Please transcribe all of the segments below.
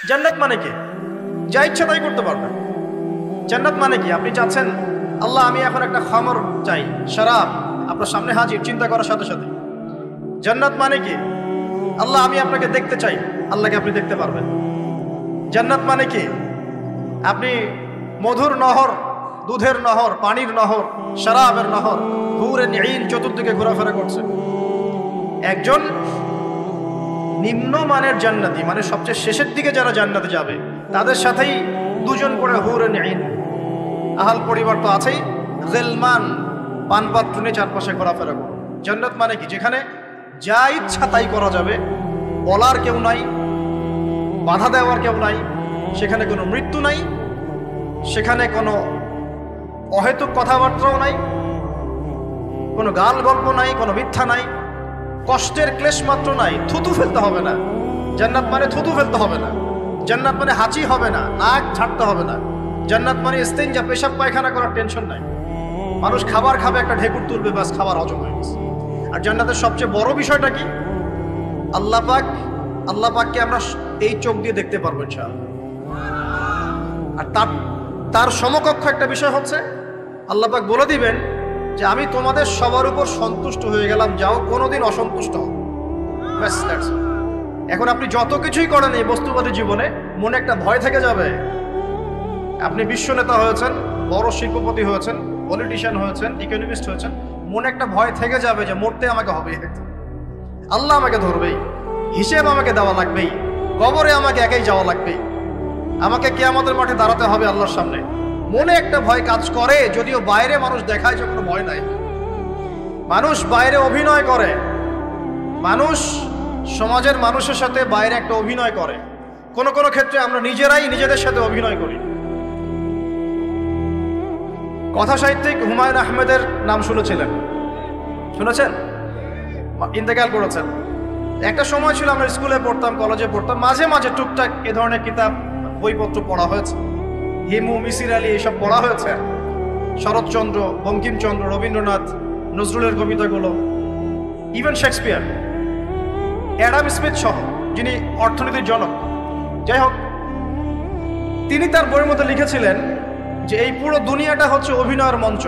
জান্নাত মানে কি? যা ইচ্ছা তাই করতে পারবেন। জান্নাত মানে কি? আপনি চাচ্ছেন আল্লাহ আমি এখন একটা খামর চাই, শরাব আপনার সামনে হাজির, চিন্তা করার সাথে সাথে। জান্নাত মানে কি? আল্লাহ আমি আপনাকে দেখতে চাই, আল্লাহকে আপনি দেখতে পারবেন। জান্নাত মানে কি? আপনি মধুর নহর, দুধের নহর, পানির নহর, শরাবের নহর, হুরে নিঈন চতুর্দিকে ঘোরাফেরা করছে। একজন নিম্নমানের জান্নাতি, মানে সবচেয়ে শেষের দিকে যারা জান্নাতে যাবে তাদের সাথেই দুজন করে হুরে নিঈন, আহাল পরিবার তো আছেই, গিলমান পানপাত্র নিয়ে চারপাশে ঘোরাফেরা করবে। জান্নাত মানে কি? যেখানে যা ইচ্ছা তাই করা যাবে, বলার কেউ নাই, বাধা দেওয়ার কেউ নাই, সেখানে কোনো মৃত্যু নাই, সেখানে কোনো অহেতুক কথাবার্তাও নাই, কোনো গাল গল্প নাই, কোনো মিথ্যা নাই, কষ্টের ক্লেশ মাত্র নাই, থুতু ফেলতে হবে না। জান্নাত মানে থুতু ফেলতে হবে না। জান্নাত মানে হাঁচি হবে না, নাক ছাড়তে হবে না। জান্নাত মানে ইস্তেঞ্জা, পেশাব পায়খানা করার টেনশন নাই। মানুষ খাবার খাবে, একটা ঢেকুর তুলবে, বাস খাবার হজম হয়ে গেছে। আর জান্নাতের সবচেয়ে বড় বিষয়টা কি? আল্লাহ পাককে আমরা এই চোখ দিয়ে দেখতে পারবো ইনশাআল্লাহ। আর তার সমকক্ষ একটা বিষয় হচ্ছে আল্লাহ পাক বলে দিবেন যে আমি তোমাদের সবার উপর সন্তুষ্ট হয়ে গেলাম, যাও কোনোদিন অসন্তুষ্ট হও। এখন আপনি যত কিছুই করেন এই বস্তুবাদী জীবনে, মনে একটা ভয় থেকে যাবে। আপনি বিশ্ব নেতা হয়েছেন, বড় শিল্পপতি হয়েছেন, পলিটিশিয়ান হয়েছেন, ইকোনমিস্ট হয়েছেন, মনে একটা ভয় থেকে যাবে যে মরতে আমাকে হবে, আল্লাহ আমাকে ধরবেই, হিসেব আমাকে দেওয়া লাগবেই, কবরে আমাকে একাই যাওয়া লাগবেই, আমাকে কিয়ামতের মাঠে দাঁড়াতে হবে আল্লাহর সামনে। মনে একটা ভয় কাজ করে, যদিও বাইরে মানুষ দেখায় যে কোনো ভয় নাই। মানুষ বাইরে অভিনয় করে, মানুষ সমাজের মানুষের সাথে বাইরে একটা অভিনয় করে। কোনো কোনো ক্ষেত্রে আমরা নিজেরাই নিজেদের সাথে অভিনয় করি। কথা সাহিত্যিক হুমায়ুন আহমেদের নাম শুনেছেন? ইন্তেকাল করেছেন। একটা সময় ছিল আমরা স্কুলে পড়তাম, কলেজে পড়তাম, মাঝে মাঝে টুকটাক এ ধরনের কিতাব বইপত্র পড়া হয়েছে। হিমু, মিসির আলী এসব পড়া হয়েছে। শরৎচন্দ্র, বঙ্কিমচন্দ্র, রবীন্দ্রনাথ, নজরুলের কবিতাগুলো, ইভেন শেক্সপিয়ার, অ্যাডাম স্মিথ সহ, যিনি অর্থনীতির জনক। যাই হোক, তিনি তার বইয়ের মধ্যে লিখেছিলেন যে এই পুরো দুনিয়াটা হচ্ছে অভিনয়ের মঞ্চ।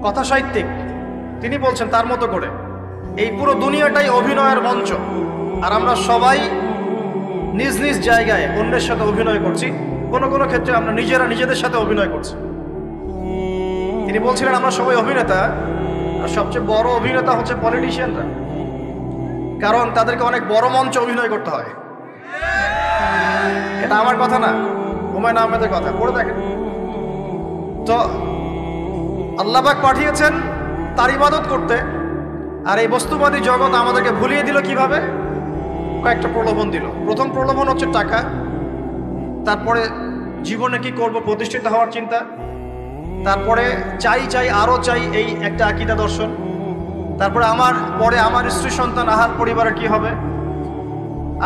কথা সাহিত্যিক তিনি বলছেন তার মতো করে এই পুরো দুনিয়াটাই অভিনয়ের মঞ্চ, আর আমরা সবাই নিজ নিজ জায়গায় অন্যের সাথে অভিনয় করছি। কোনো কোনো ক্ষেত্রে আমরা নিজেরা নিজেদের সাথে অভিনয় করছি। তিনি বলছিলেন আমরা সবাই অভিনেতা, আর সবচেয়ে বড় অভিনেতা হচ্ছে পলিটিশিয়ানরা, কারণ তাদেরকে অনেক বড় মঞ্চে অভিনয় করতে হয়। এটা আমার কথা না, হুমায়ুন আহমেদের কথা, পড়ে দেখেন তো। আল্লাহ পাক পাঠিয়েছেন তার ইবাদত করতে, আর এই বস্তুবাদী জগৎ আমাদেরকে ভুলিয়ে দিল কিভাবে? কয়েকটা প্রলোভন দিল। প্রথম প্রলোভন হচ্ছে টাকা, তারপরে জীবনে কি করব প্রতিষ্ঠিত হওয়ার চিন্তা, তারপরে চাই চাই আরো চাই এই একটা আকীদা দর্শন, তারপরে আমার স্ত্রী সন্তান আহার পরিবারের কি হবে,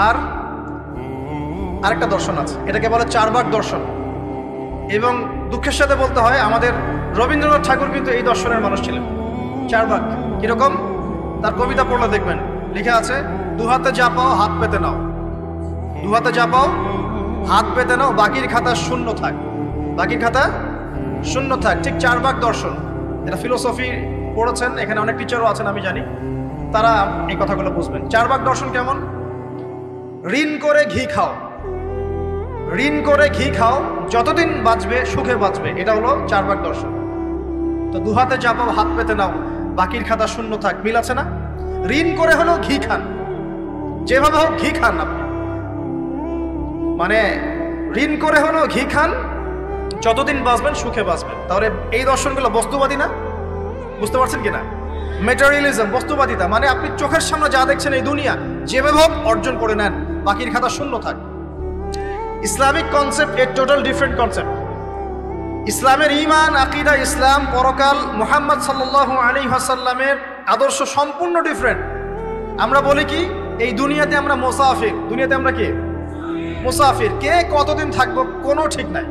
আর আরেকটা দর্শন আছে, এটাকে বলে চারবাক দর্শন। এবং দুঃখের সাথে বলতে হয় আমাদের রবীন্দ্রনাথ ঠাকুর কিন্তু এই দর্শনের মানুষ ছিলেন। চারবাক কিরকম? তার কবিতা পড়লে দেখবেন লেখা আছে, দু হাতে যা পাও হাত পেতে নাও, দু হাতে যা পাও হাত পেতে নাও, বাকির খাতা শূন্য থাক, বাকির খাতা শূন্য থাক। ঠিক চারবাক দর্শন। এটা ফিলোসফি পড়েছেন, এখানে অনেক টিচারও আছেন আমি জানি, তারা এই কথাগুলো বুঝবেন। চারবাক দর্শন কেমন? ঋণ করে ঘি খাও, ঋণ করে ঘি খাও, যতদিন বাঁচবে সুখে বাঁচবে, এটা হলো চারবাক দর্শন। তো দু হাতে যা পাও হাত পেতে নাও, বাকির খাতা শূন্য থাক, মিল আছে না? ঋণ করে হলেও ঘি খান, যেভাবে হোক ঘি খান আপনি, মানে ঋণ করে হলেও ঘি খান, যতদিন বাঁচবেন সুখে বাঁচবেন। তাহলে এই দর্শনগুলো বস্তুবাদী না? বুঝতে পারছেন কিনা? ম্যাটেরিয়ালিজম, বস্তুবাদিতা, মানে আপনি চোখের সামনে যা দেখছেন এই দুনিয়া, যেভাবে হোক অর্জন করে নেন, বাকির খাতা শূন্য থাক। ইসলামিক কনসেপ্ট এর টোটাল ডিফারেন্ট কনসেপ্ট। ইসলামের ঈমান, আকীদা, ইসলাম, পরকাল, মুহাম্মদ সাল্লাল্লাহু আলাইহি ওয়াসাল্লামের আদর্শ সম্পূর্ণ ডিফারেন্ট। আমরা বলি কি এই দুনিয়াতে আমরা মুসাফির, দুনিয়াতে আমরা কি মুসাফির, কে কতদিন থাকবো কোনো ঠিক নাই।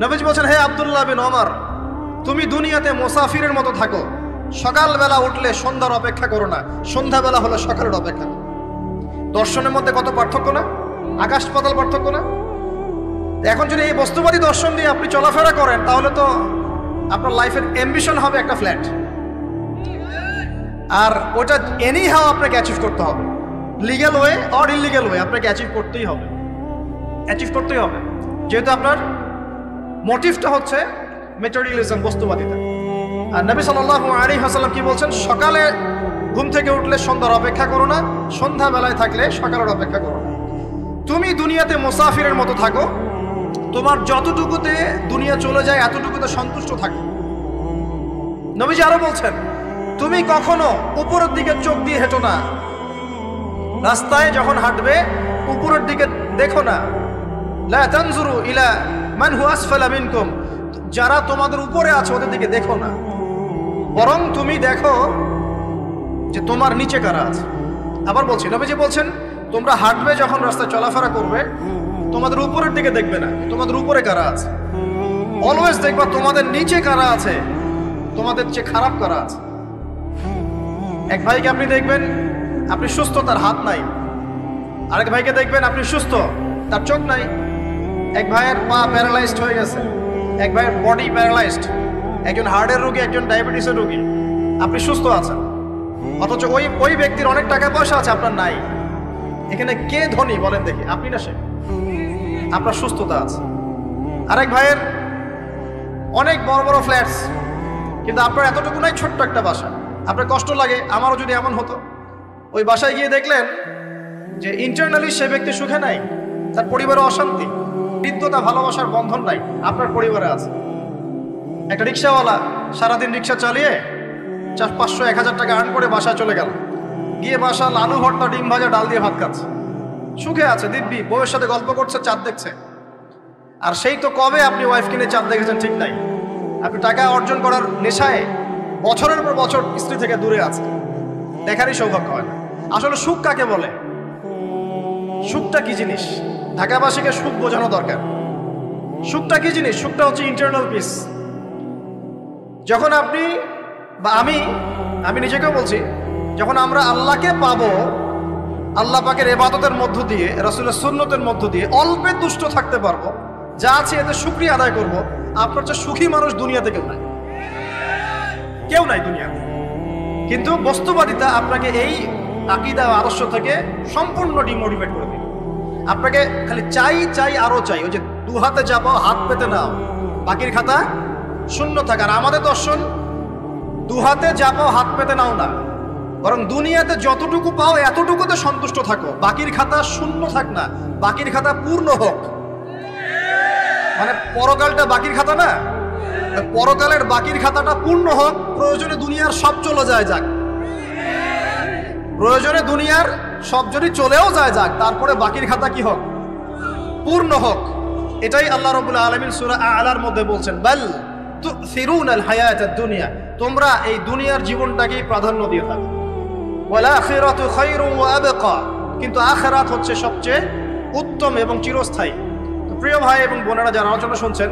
নবীজি বলছেন, হে আব্দুল্লাহ বিন ওমর, তুমি দুনিয়াতে মুসাফিরের মতো থাকো, সকালবেলা উঠলে সন্ধ্যার অপেক্ষা করো না, সন্ধ্যাবেলা হলে সকালের অপেক্ষা করো। দর্শনের মধ্যে কত পার্থক্য না, আকাশ পাতাল পার্থক্য না। এখন যদি এই বস্তুবাদী দর্শন দিয়ে আপনি চলাফেরা করেন তাহলে তো আপনার লাইফের অ্যাম্বিশন হবে একটা ফ্ল্যাট, আর ওটা এনি হাও আপনাকে অ্যাচিভ করতে হবে, legal way or illegal way আপনাকে অ্যাচিভ করতেই হবে, যেহেতু আপনার মোটিভটা হচ্ছে মেটেরিয়ালিজম, বস্তুবাদিতা। আর নবী সাল্লাল্লাহু আলাইহি ওয়াসাল্লাম কি বলছেন, সকালে ঘুম থেকে উঠলে সন্ধ্যার অপেক্ষা করো না, সন্ধ্যাবেলায় থাকলে সকালের অপেক্ষা করো না। তুমি দুনিয়াতে মুসাফিরের মতো থাকো, তোমার যতটুকুতে দুনিয়া চলে যায় এতটুকুতে সন্তুষ্ট থাকো। নবীজি আরো বলছেন, তুমি কখনো উপরের দিকে চোখ দিয়ে হেঁটো না, রাস্তায় যখন হাঁটবে উপরের দিকে দেখো না। লা তানজুরু ইলা মান হুয়া আসফালা মিনকুম, যারা তোমাদের উপরে আছে ওদের দিকে দেখো না, বরং তুমি দেখো যে তোমার নিচে কারা আছে। আবার বলছি, নবীজি বলছেন, তোমরা হাঁটবে যখন রাস্তায় চলাফেরা করবে তোমাদের উপরের দিকে দেখবে না, তোমাদের উপরে কারা আছে, অলওয়েজ দেখবা তোমাদের নিচে কারা আছে, তোমাদের চেয়ে খারাপ কারা আছে। এক ভাইকে আপনি দেখবেন আপনি সুস্থ, তার হাত নাই। আরেক ভাইকে দেখবেন আপনি সুস্থ, তার চোখ নাই। এক ভাইয়ের পা প্যারালাইজড হয়ে গেছে, এক ভাইয়ের বডি প্যারালাইজড, একজন হার্টের রোগী, একজন ডায়াবেটিসের রোগী। আপনি সুস্থ আছেন, অথচ ওই ব্যক্তির অনেক টাকা পয়সা আছে, আপনার নাই। এখানে কে ধনী বলেন দেখি, আপনি না সে? আপনার সুস্থতা আছে। আরেক ভাইয়ের অনেক বড় বড় ফ্ল্যাটস, কিন্তু আপনার এতটুকু নাই, ছোট্ট একটা বাসা। আপনার কষ্ট লাগে, আমারও যদি এমন হতো। ওই বাসায় গিয়ে দেখলেন যে ইন্টারনালি সে ব্যক্তি সুখে নাই, তার পরিবারে অশান্তি, হৃদ্যতা, ভালোবাসার বন্ধন নাই, আপনার পরিবারে আছে। একটা রিক্সাওয়ালা সারাদিন রিক্সা চালিয়ে 500-1000 টাকা আর্ন করে বাসায় চলে গেল, গিয়ে বাসা আলু ভর্তা, ডিম ভাজা, ডাল দিয়ে ভাত খাচ্ছে, সুখে আছে দিব্যি, বউয়ের সাথে গল্প করছে, চাঁদ দেখছে। আর সেই তো কবে আপনি ওয়াইফ কিনে চাঁদ দেখেছেন ঠিক নাই, আপনি টাকা অর্জন করার নেশায় বছরের পর বছর স্ত্রী থেকে দূরে আছে, দেখারই সৌভাগ্য হয় না। আসলে সুখ কাকে বলে, সুখটা কি জিনিস, ঢাকাবাসীকে সুখ বোঝানো দরকার। সুখটা কি জিনিস? সুখটা হচ্ছে ইন্টারনাল পিস। যখন আপনি বা আমি নিজেকেও বলছি, যখন আমরা আল্লাহকে পাবো, আল্লাহ পাকের ইবাদতের মধ্য দিয়ে, রাসূলের সুন্নতের মধ্য দিয়ে অল্পে তুষ্ট থাকতে পারবো, যা আছে এতে শুকরিয়া আদায় করব, আপনার চেয়ে সুখী মানুষ দুনিয়াতে কেউ নাই দুনিয়াতে। কিন্তু বস্তুবাদিতা আপনাকে এই আকীদা ও আদর্শ থেকে সম্পূর্ণ ডিমোটিভেট করে দিবে। আপনাকে খালি চাই আরো চাই, ওই যে দু হাতে যাবো হাত পেতে নাও, বাকির খাতা শূন্য থাকার। আমাদের দর্শন দু হাতে যাবো হাত পেতে নাও না, বরং দুনিয়াতে যতটুকু পাও এতটুকুতে সন্তুষ্ট থাকো, বাকির খাতা শূন্য থাক না, বাকির খাতা পূর্ণ হোক। মানে পরকালটা বাকির খাতা না, পরকালের বাকির খাতাটা পূর্ণ হোক। প্রয়োজনে দুনিয়ার সব চলে যায় যাক, প্রয়োজনে দুনিয়ার সব যদি চলেও যায় যাক, তারপরে বাকির খাতা কি হোক? পূর্ণ হোক। এটাই আল্লাহ রাব্বুল আলামিন সূরা আ'লার মধ্যে বলছেন, বাল তুসিরুনাল হায়াতাদ দুনিয়া, তোমরা এই দুনিয়ার জীবনটাকেই প্রাধান্য দিয়ে থাকো। ওয়াল আখিরাতু খায়রুন ওয়া আবকা, কিন্তু আখিরাত হচ্ছে সবচেয়ে উত্তম এবং চিরস্থায়ী। তো প্রিয় ভাই এবং বোনেরা যারা আলোচনা শুনছেন,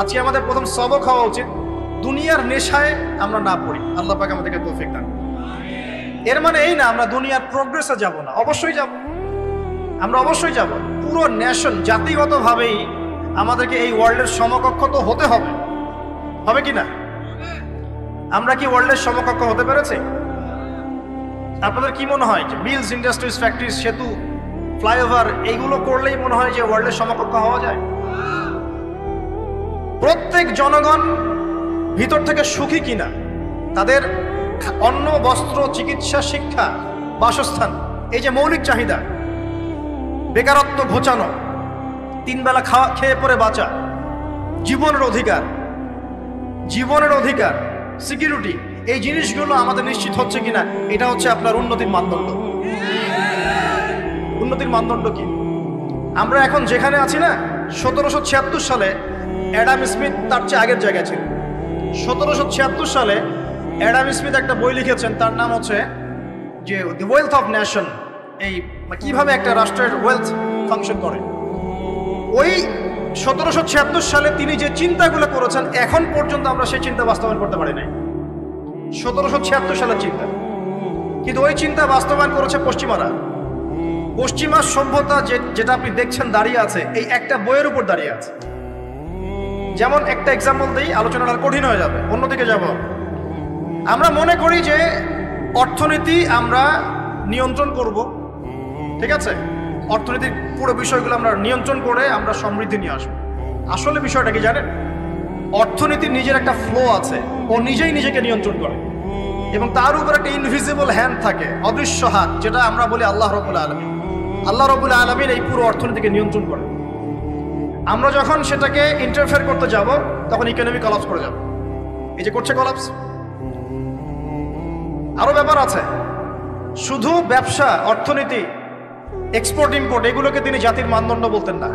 আজকে আমাদের প্রথম সবক হওয়া উচিত দুনিয়ার নেশায় আমরা না পড়ি। আল্লাহ পাক আমাদেরকে তৌফিক দান। এর মানে এই না আমরা দুনিয়ার প্রোগ্রেসে যাব না, অবশ্যই যাব, আমরা অবশ্যই যাব। পুরো নেশন জাতিগতভাবেই আমাদেরকে এই ওয়ার্ল্ডের সমকক্ষ তো হতে হবে, হবে কি না? আমরা কি ওয়ার্ল্ডের সমকক্ষ হতে পেরেছি? আপনাদের কি মনে হয় যে মিলস, ইন্ডাস্ট্রিজ, ফ্যাক্টরিজ, সেতু, ফ্লাইওভার এইগুলো করলেই মনে হয় যে ওয়ার্ল্ডের সমকক্ষ হওয়া যায়? প্রত্যেক জনগণ ভিতর থেকে সুখী কিনা, তাদের অন্ন, বস্ত্র, চিকিৎসা, শিক্ষা, বাসস্থান, এই যে মৌলিক চাহিদা, বেকারত্ব ঘোচানো, 3 বেলা খেয়ে পরে বাঁচা, জীবনের অধিকার, সিকিউরিটি, এই জিনিসগুলো আমাদের নিশ্চিত হচ্ছে কিনা, এটা হচ্ছে আপনার উন্নতির মানদণ্ড। উন্নতির মানদণ্ড কি? আমরা এখন যেখানে আছি না, 1776 সালে অ্যাডাম স্মিথ তার চেয়ে আগের জায়গায় ছিল। 1776 সালে অ্যাডাম স্মিথ একটা বই লিখেছেন, তার নাম হচ্ছে যে দি ওয়েলথ অফ নেশন, এই কিভাবে একটা রাষ্ট্রের ওয়েলথ ফাংশন করে। ওই 1776 সালে তিনি যে চিন্তাগুলো করেছেন, এখন পর্যন্ত আমরা সেই চিন্তা বাস্তবায়ন করতে পারি নাই। 1776 সালের চিন্তা, কিন্তু ওই চিন্তা বাস্তবায়ন করেছে পশ্চিমারা। পশ্চিমা সভ্যতা যেটা আপনি দেখছেন দাঁড়িয়ে আছে এই একটা বইয়ের উপর দাঁড়িয়ে আছে। যেমন একটা এক্সাম্পল দিই, আলোচনাটা কঠিন হয়ে যাবে, অন্যদিকে যাব। আমরা মনে করি যে অর্থনীতি আমরা নিয়ন্ত্রণ করব, ঠিক আছে, অর্থনীতির পুরো বিষয়গুলো আমরা নিয়ন্ত্রণ করে আমরা সমৃদ্ধি নিয়ে আসবো। আসলে বিষয়টা কি জানেন? অর্থনীতির নিজের একটা ফ্লো আছে, ও নিজেই নিজেকে নিয়ন্ত্রণ করে এবং তার উপর একটা ইনভিজিবল হ্যান্ড থাকে, অদৃশ্য হাত, যেটা আমরা বলি আল্লাহ রাব্বুল আলামিন। আল্লাহ রাব্বুল আলামিন এই পুরো অর্থনীতিকে নিয়ন্ত্রণ করে। আমরা যখন সেটাকে ইন্টারফেয়ার করতে যাব তখন ইকোনমি কলাপস করে যাবে। এই যে করছে কলাপস। আরো ব্যাপার আছে, শুধু ব্যবসা, অর্থনীতি, এক্সপোর্ট ইম্পোর্ট এগুলোকে তিনি জাতির মানদণ্ড বলতেন না।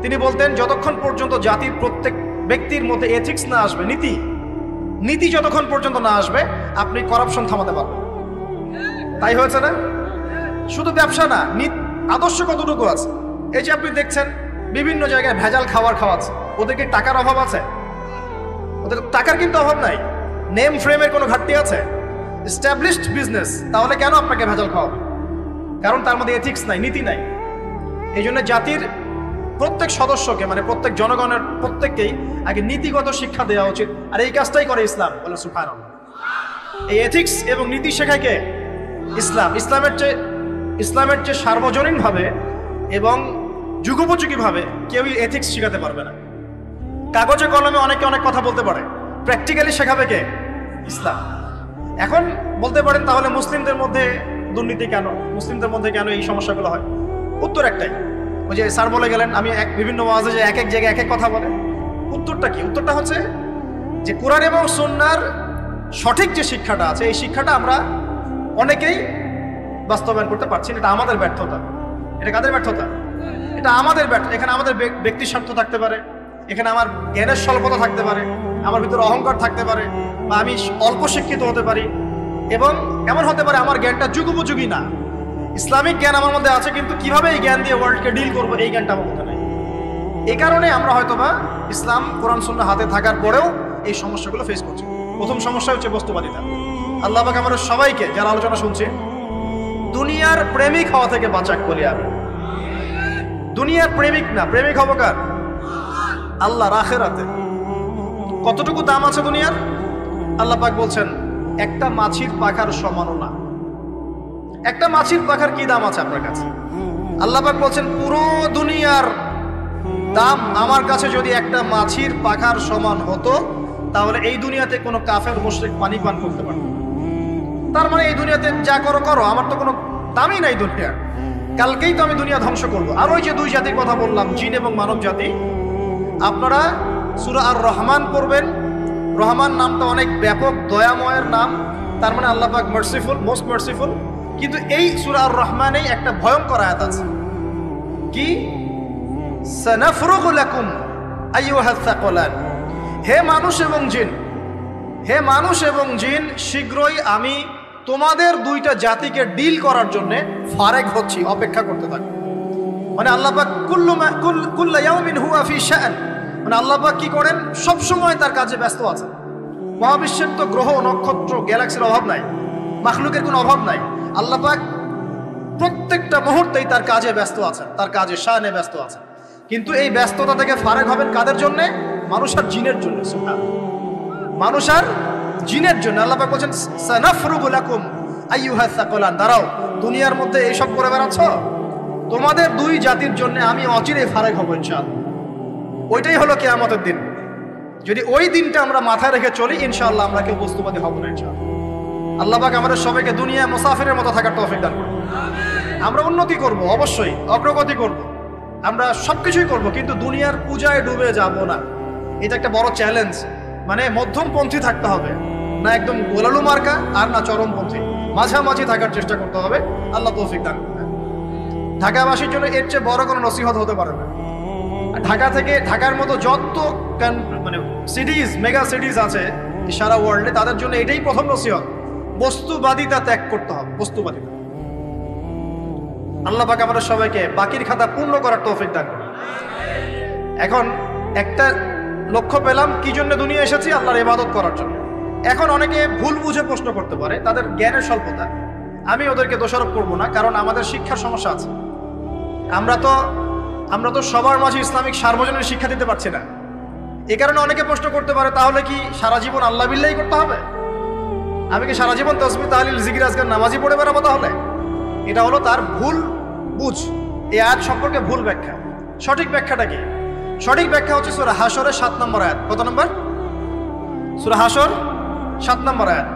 তিনি বলতেন যতক্ষণ পর্যন্ত জাতির প্রত্যেক ব্যক্তির মধ্যে এথিক্স না আসবে, নীতি যতক্ষণ পর্যন্ত না আসবে আপনি করাপশন থামাতে পারবেন। তাই হয়েছে না? শুধু ব্যবসা না, আদর্শ কতটুকু আছে? এই যে আপনি দেখছেন বিভিন্ন জায়গায় ভেজাল খাবার খাওয়াচ্ছে, ওদেরকে টাকার অভাব আছে? ওদের টাকার কিন্তু অভাব নাই। নেম ফ্রেমের কোনো ঘাটতি আছে? এস্টাবলিশড বিজনেস, তাহলে কেন আপনাকে ভেজাল খাওয়াবে? কারণ তার মধ্যে এথিক্স নাই, নীতি নাই। এই জন্য জাতির প্রত্যেক সদস্যকে, মানে প্রত্যেক জনগণের প্রত্যেককেই আগে নীতিগত শিক্ষা দেওয়া উচিত। আর এই কাজটাই করে ইসলাম। বলে সুবহানাল্লাহ। এই এথিক্স এবং নীতি শেখায় কে? ইসলাম। ইসলামের চেয়ে সার্বজনীনভাবে এবং যুগোপযোগীভাবে কেউই এথিক্স শেখাতে পারবে না। কাগজে কলমে অনেকে অনেক কথা বলতে পারে, প্র্যাকটিক্যালি শেখাবে কে? ইসলাম। এখন বলতে পারেন তাহলে মুসলিমদের মধ্যে দুর্নীতি কেন, মুসলিমদের মধ্যে কেন এই সমস্যাগুলো হয়? উত্তর একটাই, ওই যে স্যার বলে গেলেন, আমি বিভিন্ন ওয়াজে যে এক এক জায়গায় এক এক কথা বলে। উত্তরটা কি? উত্তরটা হচ্ছে যে কোরআন এবং সুন্নাহর সঠিক যে শিক্ষাটা আছে, এই শিক্ষাটা আমরা অনেকেই বাস্তবায়ন করতে পারছি না। এটা আমাদের ব্যর্থতা। এটা কাদের ব্যর্থতা? এটা আমাদের ব্যর্থতা। এখানে আমাদের ব্যক্তি স্বার্থ থাকতে পারে, এখানে আমার জ্ঞানের স্বল্পতা থাকতে পারে, আমার ভিতরে অহংকার থাকতে পারে, বা আমি অল্প শিক্ষিত হতে পারি, এবং এমন হতে পারে আমার জ্ঞানটা যুগোপযোগী না। ইসলামিক জ্ঞান আমার মধ্যে আছে, কিন্তু কিভাবে এই জ্ঞান দিয়ে ওয়ার্ল্ডকে ডিল করবো এই জ্ঞানটা আমার মধ্যে নেই। এই কারণে আমরা হয়তোবা ইসলাম, কোরআন সুন্নাহ হাতে থাকার পরেও এই সমস্যাগুলো ফেস করছি। প্রথম সমস্যা হচ্ছে বস্তুবাদিতা। আল্লাহ পাক আমাদের সবাইকে, যারা আলোচনা শুনছে, দুনিয়ার প্রেমিক হওয়া থেকে বাঁচাক বলি আমি। দুনিয়ার প্রেমিক না, প্রেমিক হবো কার? আল্লাহর আখিরাতে। কতটুকু দাম আছে দুনিয়ার? আল্লাহ পাক বলছেন একটা মাছির পাখার সমানও না। একটা মাছির পাখার কি দাম আছে আপনার কাছে? আল্লাহ পাক বলছেন পুরো দুনিয়ার দাম আমার কাছে যদি একটা মাছির পাখার সমান হতো, তাহলে এই দুনিয়াতে কোনো কাফের মুশরিক পানি পান করতে পারত। তার মানে এই দুনিয়াতে যা করো করো, আমার তো কোনো দামই নাই দুনিয়ার। কালকেই তো আমি দুনিয়া ধ্বংস করবো। আর ওই যে দুই জাতির কথা বললাম, জিন এবং মানব জাতি, আপনারা সূরা আর রহমান পড়বেন। রহমান নামটা অনেক ব্যাপক, দয়াময়ের নাম। তার মানে আল্লাহ পাক মার্সিফুল, মোস্ট মার্সিফুল। কিন্তু এই সূরা আর রহমানেই একটা ভয়ঙ্কর আয়াত আছে, কি? সানাফরুগু লাকুম আইয়ুহাস সাকলান। হে মানুষ এবং জিন, হে মানুষ এবং জিন, শীঘ্রই আমি তোমাদের দুইটা জাতিকে ডিল করার জন্য ফারেক হচ্ছি, অপেক্ষা করতে থাকি। মানে আল্লাহ পাক কুল্লু ইয়াউমিন হুয়া ফি শাআন, মানে আল্লাহ পাক কি করেন? সব সময় তার কাজে ব্যস্ত আছেন। মহাবিশ্বের তো গ্রহ, নক্ষত্র, গ্যালাক্সির অভাব নাই, মাখলুকের কোনো অভাব নাই। আল্লাহ পাক প্রত্যেকটা মুহূর্তেই তার কাজে ব্যস্ত আছেন, তার কাজে শানে ব্যস্ত আছেন। কিন্তু এই ব্যস্ততা থেকে ফারেক হবেন কাদের জন্য? মানুষ আর জিনের জন্য। মানুষ আর জিনের জন্য। আল্লাহ পাক বলেন সানাফরুগু লাকুম আইয়ুহাস সাকলান। দাঁড়াও, দুনিয়ার মধ্যে এইসব করে বেড়াচ্ছ, তোমাদের দুই জাতির জন্য আমি অচিরেই ফারেক হব ইনশাআল্লাহ। ওইটাই হলো কিয়ামতের দিন। যদি ওই দিনটা আমরা মাথায় রেখে চলি, ইনশাআল্লাহ আমরা কেউ বস্তুবাদী হব না ইনশাআল্লাহ। আল্লাহ পাক আমাদের সবাইকে দুনিয়া মুসাফিরের মতো থাকার তৌফিক দান করুন। আমরা উন্নতি করব, অবশ্যই অগ্রগতি করব, আমরা সবকিছুই করব, কিন্তু দুনিয়ার পূজায় ডুবে যাব না। এটা একটা বড় চ্যালেঞ্জ। মানে মধ্যমপন্থী থাকতে হবে, না একদম গোলালু মার্কা আর না চরমপন্থী, মাঝামাঝি থাকার চেষ্টা করতে হবে। আল্লাহ তৌফিক দান করুন। ঢাকাবাসীর জন্য এর চেয়ে বড় কোনো নসিহত হতে পারে না। ঢাকা থেকে, ঢাকার মতো যত মানে সিটিজ, মেগা সিটিজ আছে সারা ওয়ার্ল্ডে, তাদের জন্য এটাই প্রথম নসিহত, বস্তুবাদিতা ত্যাগ করতে হবে। বস্তুবাদিতা। আল্লাহ পাক আমাদের সবাইকে বাকির খাতা পূর্ণ করার তৌফিক দান করুন। এখন একটা লক্ষ্য পেলাম, কি জন্য দুনিয়া এসেছি? আল্লাহর ইবাদত করার জন্য। এখন অনেকে ভুল বুঝে প্রশ্ন করতে পারে, তাদের জ্ঞানের স্বল্পতা। আমি ওদেরকে দোষারোপ করবো না, কারণ আমাদের শিক্ষার সমস্যা আছে। আমরা তো সবার মাঝে ইসলামিক সার্বজনীন শিক্ষা দিতে পারছি না। এই কারণে অনেকে প্রশ্ন করতে পারে, তাহলে কি সারা জীবন আল্লাহ বিল্লাহি করতে হবে? আমি কি সারা জীবন তাসবিহ তাহলিল জিকির আজকার নামাজি পড়ে বেড়াবো? তাহলে এটা হলো তার ভুল বুঝ। এই আয়াত সম্পর্কে ভুল ব্যাখ্যা। সঠিক ব্যাখ্যাটা কি? সঠিক ব্যাখ্যা হচ্ছে সূরা হাশরের 7 নম্বর আয়াত। কত নম্বর? সূরা হাশর 7 নম্বর আয়াত।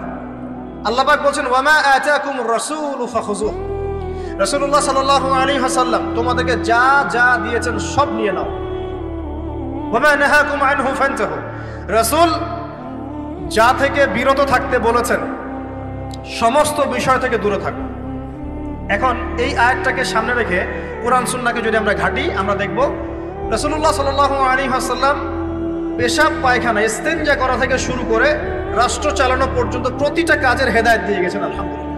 আল্লাহ পাক বলছেন, ওয়ামা আতাকুমুর রাসূলু ফাখুযুহু। রাসূলুল্লাহ সাল্লাল্লাহু আলাইহি ওয়াসাল্লাম তোমাদেরকে যা যা দিয়েছেন সব নিয়ে নাও। ওয়ামা নাহাকুম আনহু ফান্তাহু। রাসূল যা থেকে বিরত থাকতে বলেছেন সমস্ত বিষয় থেকে দূরে থাকো। এখন এই আয়াতটাকে সামনে রেখে কোরআন সুন্নাহকে যদি আমরা ঘাঁটি, আমরা দেখব রাসূলুল্লাহ সাল্লাল্লাহু আলাইহি ওয়াসাল্লাম পেশাব পায়খানা ইস্তেনজা করা থেকে শুরু করে রাষ্ট্র চালানো পর্যন্ত প্রতিটা কাজের হেদায়েত দিয়ে গেছেন। আলহামদুলিল্লাহ,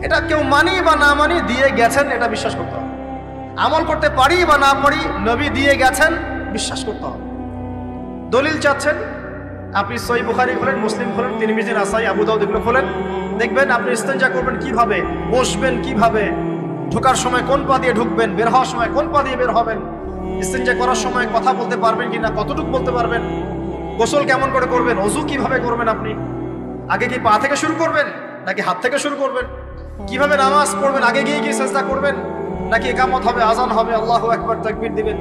এটা কেউ মানি বা না মানি দিয়ে গেছেন, এটা বিশ্বাস করতে হবে। আমল করতে পারি বা না পারি, নবী দিয়ে গেছেন, বিশ্বাস করতে হবে। দলিল চাচ্ছেন, আপনি সহিহ বুখারী খোলেন, মুসলিম খোলেন, তিরমিজি, নাসাই, আবু দাউদ এগুলো খোলেন, দেখবেন আপনি ইস্তেনজা করবেন কিভাবে, বসবেন কিভাবে, ঢোকার সময় কোন পা দিয়ে ঢুকবেন, বের হওয়ার সময় কোন পা দিয়ে বের হবেন, ইস্তেনজা করার সময় কথা বলতে পারবেন কিনা, কতটুকু বলতে পারবেন, গোসল কেমন করে করবেন, ওযু কিভাবে করবেন, আপনি আগে কি পা থেকে শুরু করবেন নাকি হাত থেকে শুরু করবেন, কিভাবে নামাজ পড়বেন, আগে গিয়ে গিয়ে সিজদা করবেন নাকি ইকামত হবে, আজান হবে, আল্লাহু আকবার তাকবীর দিবেন,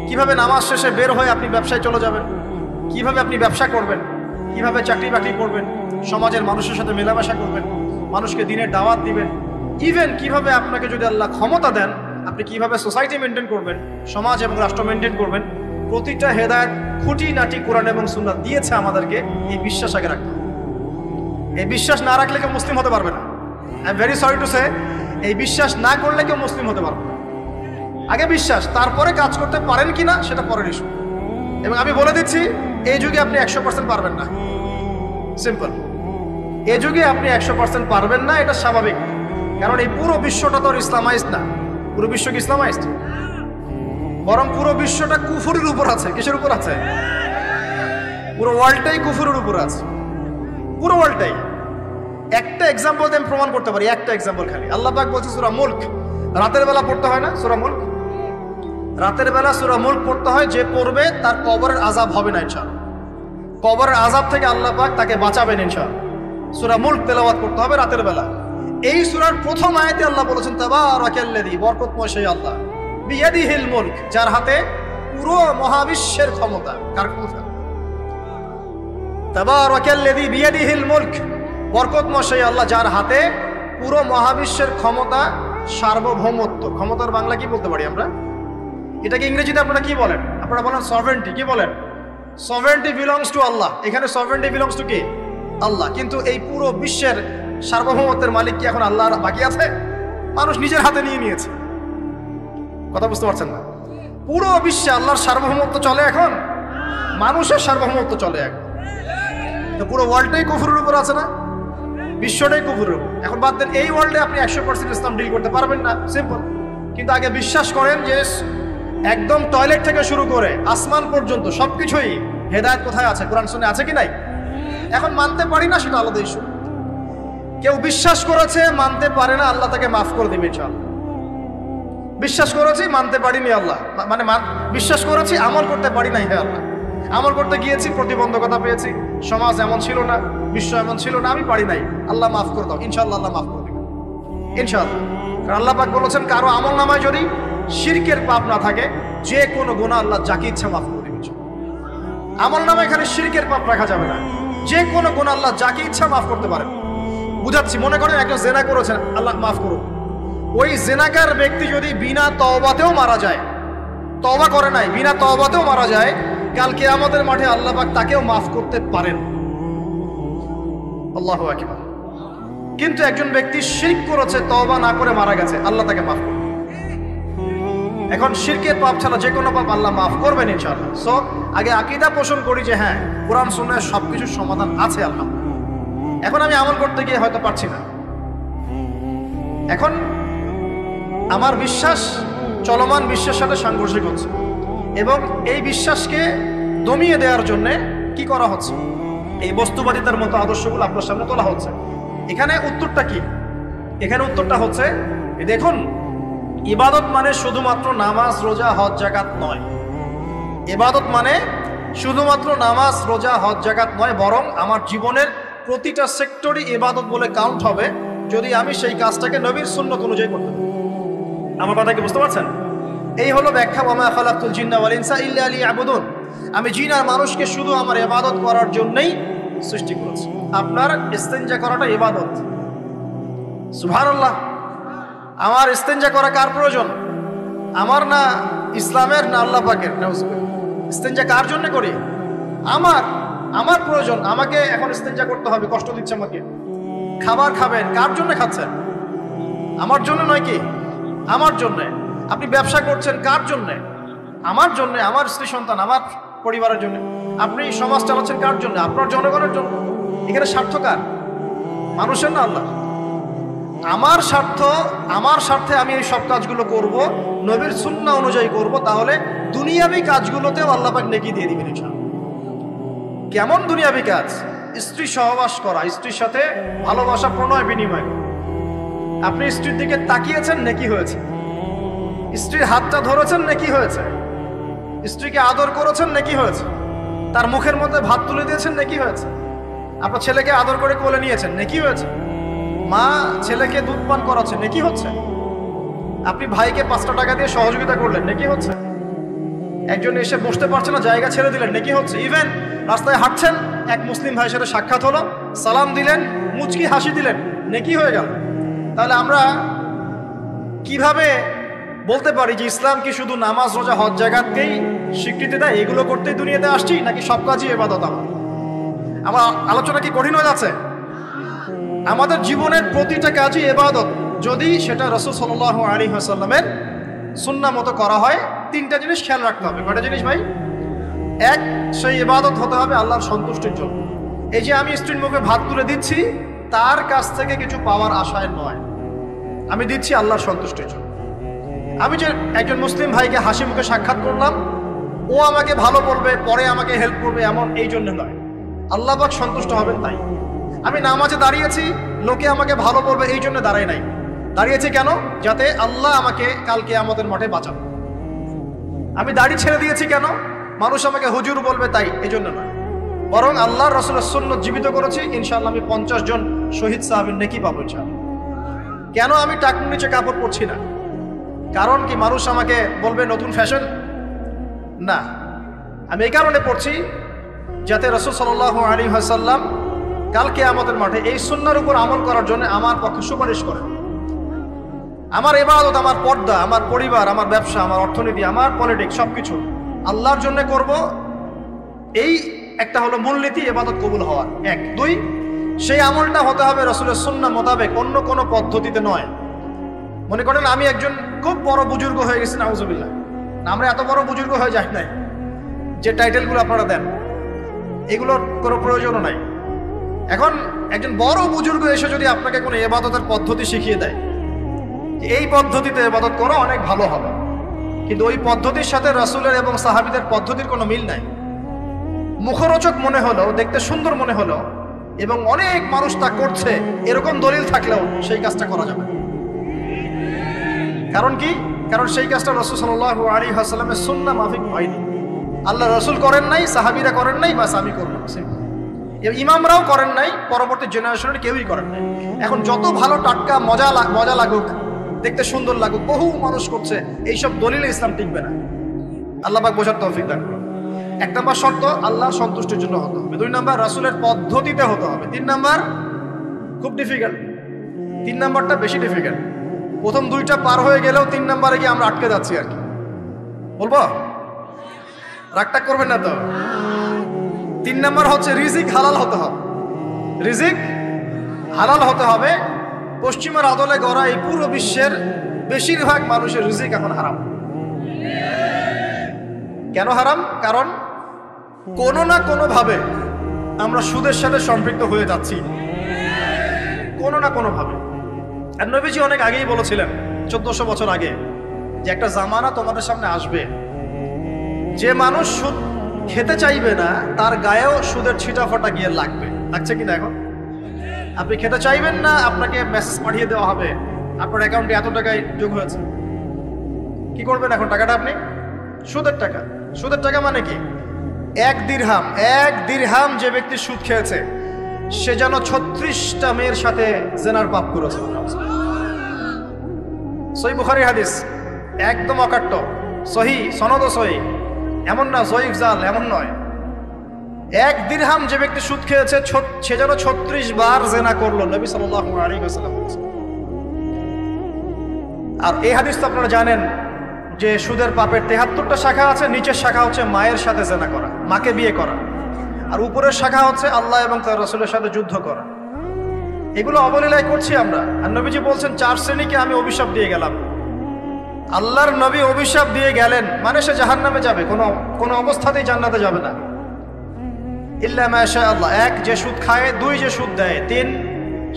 কিভাবে নামাজ শেষে বের হয়ে আপনি ব্যবসায় চলে যাবেন, কিভাবে আপনি ব্যবসা করবেন, কিভাবে চাকরি বাকরি করবেন, সমাজের মানুষের সাথে মেলামেশা করবেন, মানুষকে দিনের দাওয়াত দিবেন, ইভেন কিভাবে আপনাকে যদি আল্লাহ ক্ষমতা দেন আপনি কিভাবে সোসাইটি মেনটেন করবেন, সমাজ এবং রাষ্ট্র মেনটেন করবেন, প্রতিটা হেদায়েত খুঁটিনাটি কোরআন এবং সুন্নাহ দিয়েছে আমাদেরকে। এই বিশ্বাস আগে রাখতে হবে। এই বিশ্বাস না রাখলে কেউ মুসলিম হতে পারবে না। I am very sorry to say, এই বিশ্বাস না করলে কেউ মুসলিম হতে পারবে না। আগে বিশ্বাস, তারপরে কাজ করতে পারেন কিনা সেটা পরের ইস্যু। এবং আমি বলে দিচ্ছি, এই যুগে আপনি 100% পারবেন না। সিম্পল, এই যুগে আপনি 100% পারবেন না, এটা স্বাভাবিক। কারণ এই পুরো বিশ্বটা তো ইসলামাইজড না। পুরো বিশ্ব কি ইসলামাইজড? বরং পুরো বিশ্বটা কুফরের উপর আছে। কিসের উপর আছে? পুরো ওয়ার্ল্ডটাই কুফরের উপর আছে, পুরো ওয়ার্ল্ডটাই। একটা এক্সাম্পল দিয়ে আমি প্রমাণ করতে পারি, একটা এক্সাম্পল খালি। আল্লাহ পাক বলছে সূরা মুলক, রাতের বেলা পড়তে হয় না সূরা মুলক? রাতের বেলা সূরা মুলক পড়তে হয়, যে পড়বে তার কবরের আযাব হবে না ইনশাআল্লাহ। কবরের আযাব থেকে আল্লাহ পাক তাকে বাঁচাবেন ইনশাআল্লাহ। সূরা মুলক তেলাওয়াত করতে হবে রাতের বেলা। এই সূরার প্রথম আয়াতে আল্লাহ বলেছেন, তাবারাকাল্লাযী, বরকতময় সেই আল্লাহ, বিয়াদিহিল মুলক, যার হাতে পুরো মহাবিশ্বের ক্ষমতা। কার ক্ষমতা? তাবারাকাল্লাযী বিয়াদিহিল মুলক, বরকতময় সেই আল্লাহ যার হাতে পুরো মহাবিশ্বের ক্ষমতা, সার্বভৌমত্ব। ক্ষমতার বাংলা কি বলতে পারি আমরা? এটাকে ইংরেজিতে আপনারা কি বলেন? আপনারা বলেন সভারেন্টি। কি বলেন? সভারেন্টি বিলংস টু আল্লাহ। এখানে সভারেন্টি বিলংস টু কি? আল্লাহ। কিন্তু এই পুরো বিশ্বের সার্বভৌমত্বের মালিক কি এখন আল্লাহ বাকি আছে? মানুষ নিজের হাতে নিয়ে নিয়েছে। কথা বুঝতে পারছেন না? পুরো বিশ্বে আল্লাহর সার্বভৌমত্ব চলে এখন, মানুষের সার্বভৌমত্ব চলে এখন। তো পুরো ওয়ার্ল্ডটাই কুফরের উপর আছে না? বিশ্বটাই কুফরের উপর। এখন বাদ দেন, এই ওয়ার্ল্ডে আপনি 100% ইসলাম ডিল করতে পারবেন না, সিম্পল। কিন্তু আগে বিশ্বাস করেন যে একদম টয়লেট থেকে শুরু করে আসমান পর্যন্ত সবকিছুই হেদায়েত কোথায় আছে, কোরআন শুনে আছে কি নাই? এখন মানতে পারি না, সেটা আলাদা ইস্যু। কেউ বিশ্বাস করেছে, মানতে পারে না, আল্লাহ তাকে মাফ করে দেবে ইনশাআল্লাহ। বিশ্বাস করেছি, মানতে পারিনি, আল্লাহ মানে বিশ্বাস করেছি, আমল করতে পারি নাই, হে আল্লাহ আমল করতে গিয়েছি, প্রতিবন্ধকতা পেয়েছি, সমাজ এমন ছিল না, বিশ্ব এমন ছিল না, আমি পারি নাই, আল্লাহ মাফ করে দাও। ইনশাআল্লাহ আল্লাহ মাফ করে দেবে ইনশাআল্লাহ। কারণ আল্লাহ পাক বলেছেন, কারো আমল নামায় যদি শিরকের পাপ না থাকে, যে কোনো গুনাহ আল্লাহ যাকে ইচ্ছা মাফ করে দেবে। আমল নামায় এখানে শিরকের পাপ রাখা যাবে না, যে কোনো গুনাহ আল্লাহ যাকে ইচ্ছা মাফ করতে পারেন। বুঝাচ্ছি, মনে করেন একজন জেনা করেছেন, আল্লাহ মাফ করুন। ওই জেনাকার ব্যক্তি যদি বিনা তওবাতেও মারা যায়, তওবা করে নাই, বিনা তওবাতেও মারা যায়, কাল কিয়ামতের মাঠে আল্লাহ পাক তাকেও মাফ করতে পারেন। আল্লাহু আকবার। কিন্তু একজন ব্যক্তি শিরক করেছে, তওবা না করে মারা গেছে, আল্লাহ তাকে মাফ করবে। এখন শিরকের পাপ ছাড়া যে কোনো পাপ আল্লাহ মাফ করবেন ইনশাআল্লাহ। সো আগে আকীদা পোষণ করি যে হ্যাঁ, কোরআন সুন্নাহয় সবকিছুর সমাধান আছে আলহামদুলিল্লাহ। এখন আমি আমল করতে গিয়ে হয়তো পারছি না, এখন আমার বিশ্বাস চলমান বিশ্বের সাথে সাংঘর্ষিক হচ্ছে, এবং এই বিশ্বাসকে দমিয়ে দেওয়ার জন্য কি করা হচ্ছে? এই বস্তুবাদিতার মতো আদর্শগুলো আপনার সামনে তোলা হচ্ছে। এখানে উত্তরটা কি? এখানে উত্তরটা হচ্ছে, দেখুন ইবাদত মানে শুধুমাত্র নামাজ রোজা হজ জাকাত নয়। ইবাদত মানে শুধুমাত্র নামাজ রোজা হজ জাকাত নয়, বরং আমার জীবনের প্রতিটা সেক্টরই ইবাদত বলে কাউন্ট হবে যদি আমি সেই কাজটাকে নবীর সুন্নত অনুযায়ী করতে পারি। আমার কথা কি বুঝতে পারছেন? এই হলো ব্যাখ্যা, ওয়া মা খালাকতুল জিন্না ওয়াল ইনসা ইল্লা লিয়াবুদুন। আমি জিন আর মানুষকে শুধু আমার ইবাদত করার জন্যই সৃষ্টি করেছি। আপনার ইস্তেঞ্জা করাটা ইবাদত। সুবহানাল্লাহ। আমার ইস্তেঞ্জা করা কার প্রয়োজন? আমার না ইসলামের, না আল্লাহ পাকের? ইস্তেঞ্জা কার জন্য করি? আমার প্রয়োজন। আমাকে এখন ইস্তেঞ্জা করতে হবে, কষ্ট দিচ্ছে আমাকে। খাবার খাবেন, কার জন্য খাচ্ছেন? আমার জন্য নয় কি? আমার জন্যে। আপনি ব্যবসা করছেন, কার জন্যে? আমার জন্যে, আমার স্ত্রী সন্তান, আমার পরিবারের জন্য। আপনি সমাজ চালাচ্ছেন কার জন্য? আপনার জনগণের জন্য। এখানে স্বার্থ কার? মানুষের না আল্লাহ? আমার স্বার্থে আমি এই সব কাজগুলো করব, নবীর সুন্নাহ অনুযায়ী করব, তাহলে দুনিয়াবী কাজগুলোতেও আল্লাহ পাক নেকি দিয়ে দিবেন ইনশাআল্লাহ। কেমন দুনিয়াবী কাজ? স্ত্রী সহবাস করা, স্ত্রীর সাথে ভালোবাসা, প্রণয় বিনিময়। আপনি স্ত্রীর দিকে তাকিয়েছেন, নেকি হয়েছে। স্ত্রীর হাতটা ধরেছেন, নেকি হয়েছে। স্ত্রীকে আদর করেছেন, নেকি হয়েছে। তার মুখের মধ্যে ভাত তুলে দিয়েছেন, নেকি হয়েছে। আপনার ছেলেকে আদর করে কোলে নিয়েছেন, নেকি হয়েছে। মা ছেলেকে দুধ পান করাচ্ছে, নেকি হচ্ছে। আপনি ভাইকে 5টা টাকা দিয়ে সহযোগিতা করলেন, নেকি হচ্ছে। একজন এসে বসতে পারছে না, জায়গা ছেড়ে দিলেন, নেকি হচ্ছে। ইভেন রাস্তায় হাঁটছেন, এক মুসলিম ভাইয়ের সাথে সাক্ষাৎ হলো, সালাম দিলেন, মুচকি হাসি দিলেন, নেকি হয়ে গেল। তাহলে আমরা কিভাবে বলতে পারি যে ইসলাম কি শুধু নামাজ রোজা হজ জাকাতকেই স্বীকৃতি দেয়, এগুলো করতেই দুনিয়াতে আসছি, নাকি সব কাজই ইবাদত? আমার আলোচনা কি কঠিন হয়ে যাচ্ছে? আমাদের জীবনের প্রতিটা কাজই ইবাদত, যদি সেটা রাসূল সাল্লাল্লাহু আলাইহি ওয়াসাল্লামের সুন্নাহ মতো করা হয়। 3টা জিনিস খেয়াল রাখতে হবে। কয়টা জিনিস ভাই? এক, সেই ইবাদত হতে হবে আল্লাহর সন্তুষ্টির জন্য। এই যে আমি স্ত্রীর মুখে ভাত তুলে দিচ্ছি, তার কাছ থেকে কিছু পাওয়ার আশায় নয়, আমি দিচ্ছি আল্লাহর সন্তুষ্টির জন্য। আমি যে একজন মুসলিম ভাইকে হাসি মুখে সাক্ষাৎ করলাম, ও আমাকে ভালো বলবে, পরে আমাকে হেল্প করবে, এমন এই জন্য নয়, আল্লাহ পাক সন্তুষ্ট হবেন তাই। আমি নামাজে দাঁড়িয়েছি, লোকে আমাকে ভালো বলবে এই জন্য দাঁড়াই নাই। দাঁড়িয়েছি কেন? যাতে আল্লাহ আমাকে কালকে আমাদের মাঠে বাঁচান। আমি দাড়ি ছেড়ে দিয়েছি কেন? মানুষ আমাকে হুজুর বলবে তাই, এই জন্য নয়, বরং আল্লাহর রাসূলের সুন্নাহ জীবিত করেছি। ইনশাআল্লাহ আমি 50 জন শহীদ সাহাবীর নেকি পাবো ইনশাআল্লাহ। কেন আমি টাকুর নিচে কাপড় পরছি না? কারণ কি মানুষ আমাকে বলবে নতুন ফ্যাশন? না, আমি এই কারণে পড়ছি যাতে রাসূল সাল্লাল্লাহু আলাইহি ওয়াসাল্লাম কালকে আমাদের মাঠে এই সুন্নাহর উপর আমল করার জন্য আমার পক্ষে সুপারিশ করেন। আমার ইবাদত, আমার পর্দা, আমার পরিবার, আমার ব্যবসা, আমার অর্থনীতি, আমার পলিটিক্স, সবকিছু আল্লাহর জন্য করব। এই একটা হলো মূলনীতি ইবাদত কবুল হওয়ার। 1, 2, সেই আমলটা হতে হবে রাসূলের সুন্নাহ মোতাবেক, অন্য কোনো পদ্ধতিতে নয়। মনে করেন আমি একজন খুব বড় বুজুর্গ হয়ে গেছি, নাউজুবিল্লাহ। আমরা এত বড় বুজুর্গ হয়ে যাই নাই যে টাইটেলগুলো আপনারা দেন, এগুলোর কোনো প্রয়োজনও নাই। এখন একজন বড় বুজুর্গ এসে যদি আপনাকে কোনো ইবাদতের পদ্ধতি শিখিয়ে দেয়, এই পদ্ধতিতে ইবাদত করা অনেক ভালো হবে, কিন্তু ওই পদ্ধতির সাথে রাসূলের এবং সাহাবীদের পদ্ধতির কোনো মিল নাই। মুখরোচক মনে হলো, দেখতে সুন্দর মনে হলো, এবং অনেক মানুষ তা করছে, এরকম দলিল থাকলেও সেই কাজটা করা যাবে। কারণ কি? কারণ সেই কাজটা রাসূল সাল্লাল্লাহু আলাইহি ওয়াসাল্লামের সুন্নাহ মাফিক হয়নি। আল্লাহ রাসূল করেন নাই, সাহাবীরা করেন নাই, বাস আমি করব। ইমামরাও করেন নাই, পরবর্তী জেনারেশনের কেউই করেন নাই। এখন যত ভালো টাটকা মজা লাগুক, দেখতে সুন্দর লাগুক, বহু মানুষ করছে, এইসব দলিলে ইসলাম টিকবে না। আল্লাহ পাক বোঝার তৌফিক দান করুন। 1 নম্বর শর্ত, আল্লাহর সন্তুষ্টির জন্য হতে হবে। 2 নম্বর, রাসূলের পদ্ধতিতে হতে হবে। 3 নম্বর, খুব ডিফিকাল্ট, 3 নম্বরটা বেশি ডিফিকাল্ট। প্রথম 2টা পার হয়ে গেলেও 3 নম্বরে গিয়ে আমরা আটকে যাচ্ছি আর কি। বলবো? রাগটা করবেন না তো? 3 নম্বর হচ্ছে রিজিক হালাল হতে হবে। রিজিক হালাল হতে হবে। পশ্চিমের আদলে গড়া এই পুরো বিশ্বের বেশিরভাগ মানুষের রিজিক এখন হারাম। কেন হারাম? কারণ কোনো না কোনো ভাবে আমরা সুদের সাথে সম্পৃক্ত হয়ে যাচ্ছি, কোনো না কোনো ভাবে। আর নবীজি অনেক আগেই বলেছিলেন, 1400 বছর আগে, যে একটা জামানা তোমাদের সামনে আসবে, যে মানুষ সুদ খেতে চাইবে না তার গায়েও সুদের ছিটাফাটা গিয়ে লাগবে। লাগছে কিনা? এখন আপনি খেতে চাইবেন না, আপনাকে মেসেজ পাঠিয়ে দেওয়া হবে আপনার অ্যাকাউন্টে এত টাকায় যোগ হয়েছে। কি করবেন এখন টাকাটা আপনি? সুদের টাকা। সুদের টাকা মানে কি? এক দিরহাম যে ব্যক্তি সুদ খেয়েছে সে যেন 36টা মেয়ের সাথে জেনার পাপ করেছে। সহিহ বুখারী হাদিস, একদম অকাট্য, সহি সনদ সহি, এমন না জয়ীফ জাল, এমন নয়। এক দিরহাম যে ব্যক্তি সুদ খেয়েছে সে যেন 36 বার জেনা করলো, নবী সাল্লাল্লাহু আলাইহি ওয়াসাল্লাম বলেছেন। আর এই হাদিস তো আপনারা জানেন যে সুদের পাপের 73টা শাখা আছে। নিচের শাখা হচ্ছে মায়ের সাথে জেনা করা, মাকে বিয়ে করা, আর উপরের শাখা হচ্ছে আল্লাহ এবং তার রাসূলের সাথে যুদ্ধ করা। এগুলো অবলীলায় করছি আমরা। আর নবীজি বলছেন 4 শ্রেণীকে আমি অভিশাপ দিয়ে গেলাম। আল্লাহর নবী অভিশাপ দিয়ে গেলেন মানে সে জাহান্নামে যাবে, কোনো অবস্থাতেই জান্নাতে যাবে না। ইল্লা মাশা আল্লাহ। 1 যে সুদ খায়, 2 যে সুদ দেয়, 3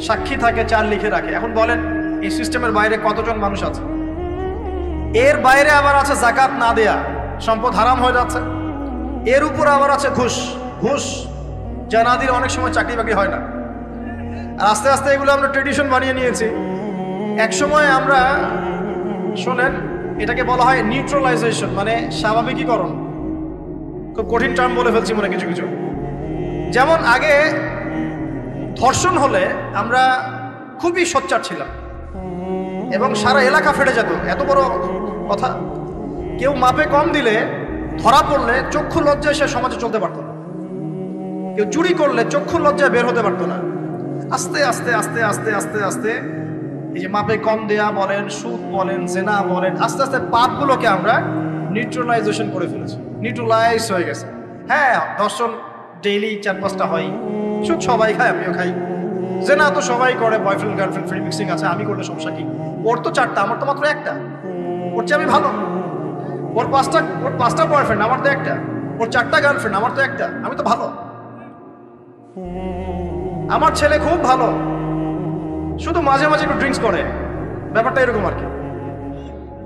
সাক্ষী থাকে, 4 লিখে রাখে। এখন বলেন এই সিস্টেমের বাইরে কতজন মানুষ আছে? এর বাইরে আবার আছে যাকাত না দেয়া, সম্পদ হারাম হয়ে যাচ্ছে। এর উপর আবার আছে ঘুষ যা না দিলে অনেক সময় চাকরি বাকরি হয় না। আর আস্তে আস্তে এগুলো আমরা ট্রেডিশন বানিয়ে নিয়েছি। এক সময় আমরা, শোনেন, এটাকে বলা হয় নিউট্রালাইজেশন, মানে স্বাভাবিকীকরণ। খুব কঠিন টার্ম বলে ফেলছি মনে কিছু কিছু। যেমন আগে ধর্ষণ হলে আমরা খুবই সোচ্চার ছিলাম এবং সারা এলাকা ফেটে যেত, এত বড় কথা। কেউ মাপে কম দিলে, ধরা পড়লে চক্ষু লজ্জায় সে সমাজে চলতে পারতো না। কেউ চুরি করলে চক্ষু লজ্জায় বের হতে পারতো না। আস্তে আস্তে আস্তে আস্তে আস্তে আস্তে এই যে মাপে কম দেয়া বলেন, সুদ বলেন, জেনা বলেন, আস্তে আস্তে পাপগুলোকে আমরা নিউট্রালাইজেশন করে ফেলেছি, নিউট্রালাইজ হয়ে গেছে। হ্যাঁ, ধর্ষণ ডেইলি 4-5টা হয়, সুদ সবাই খায়, আমিও খাই, জেনা তো সবাই করে, বয়ফ্রেন্ড গার্লফ্রেন্ড ফ্রি মিক্সিং আছে, আমি করলে সমস্যা কি? ওর তো 4টা, আমার তো মাত্র 1টা। ওর চেয়ে আমি ভালো। ওর 5টা বয়ফ্রেন্ড, আমার তো 1টা। ওর 4টা গার্লফ্রেন্ড, আমার তো 1টা। আমি তো ভালো। আমার ছেলে খুব ভালো, শুধু মাঝে মাঝে একটু ড্রিঙ্কস করে, ব্যাপারটা এরকম আর কি।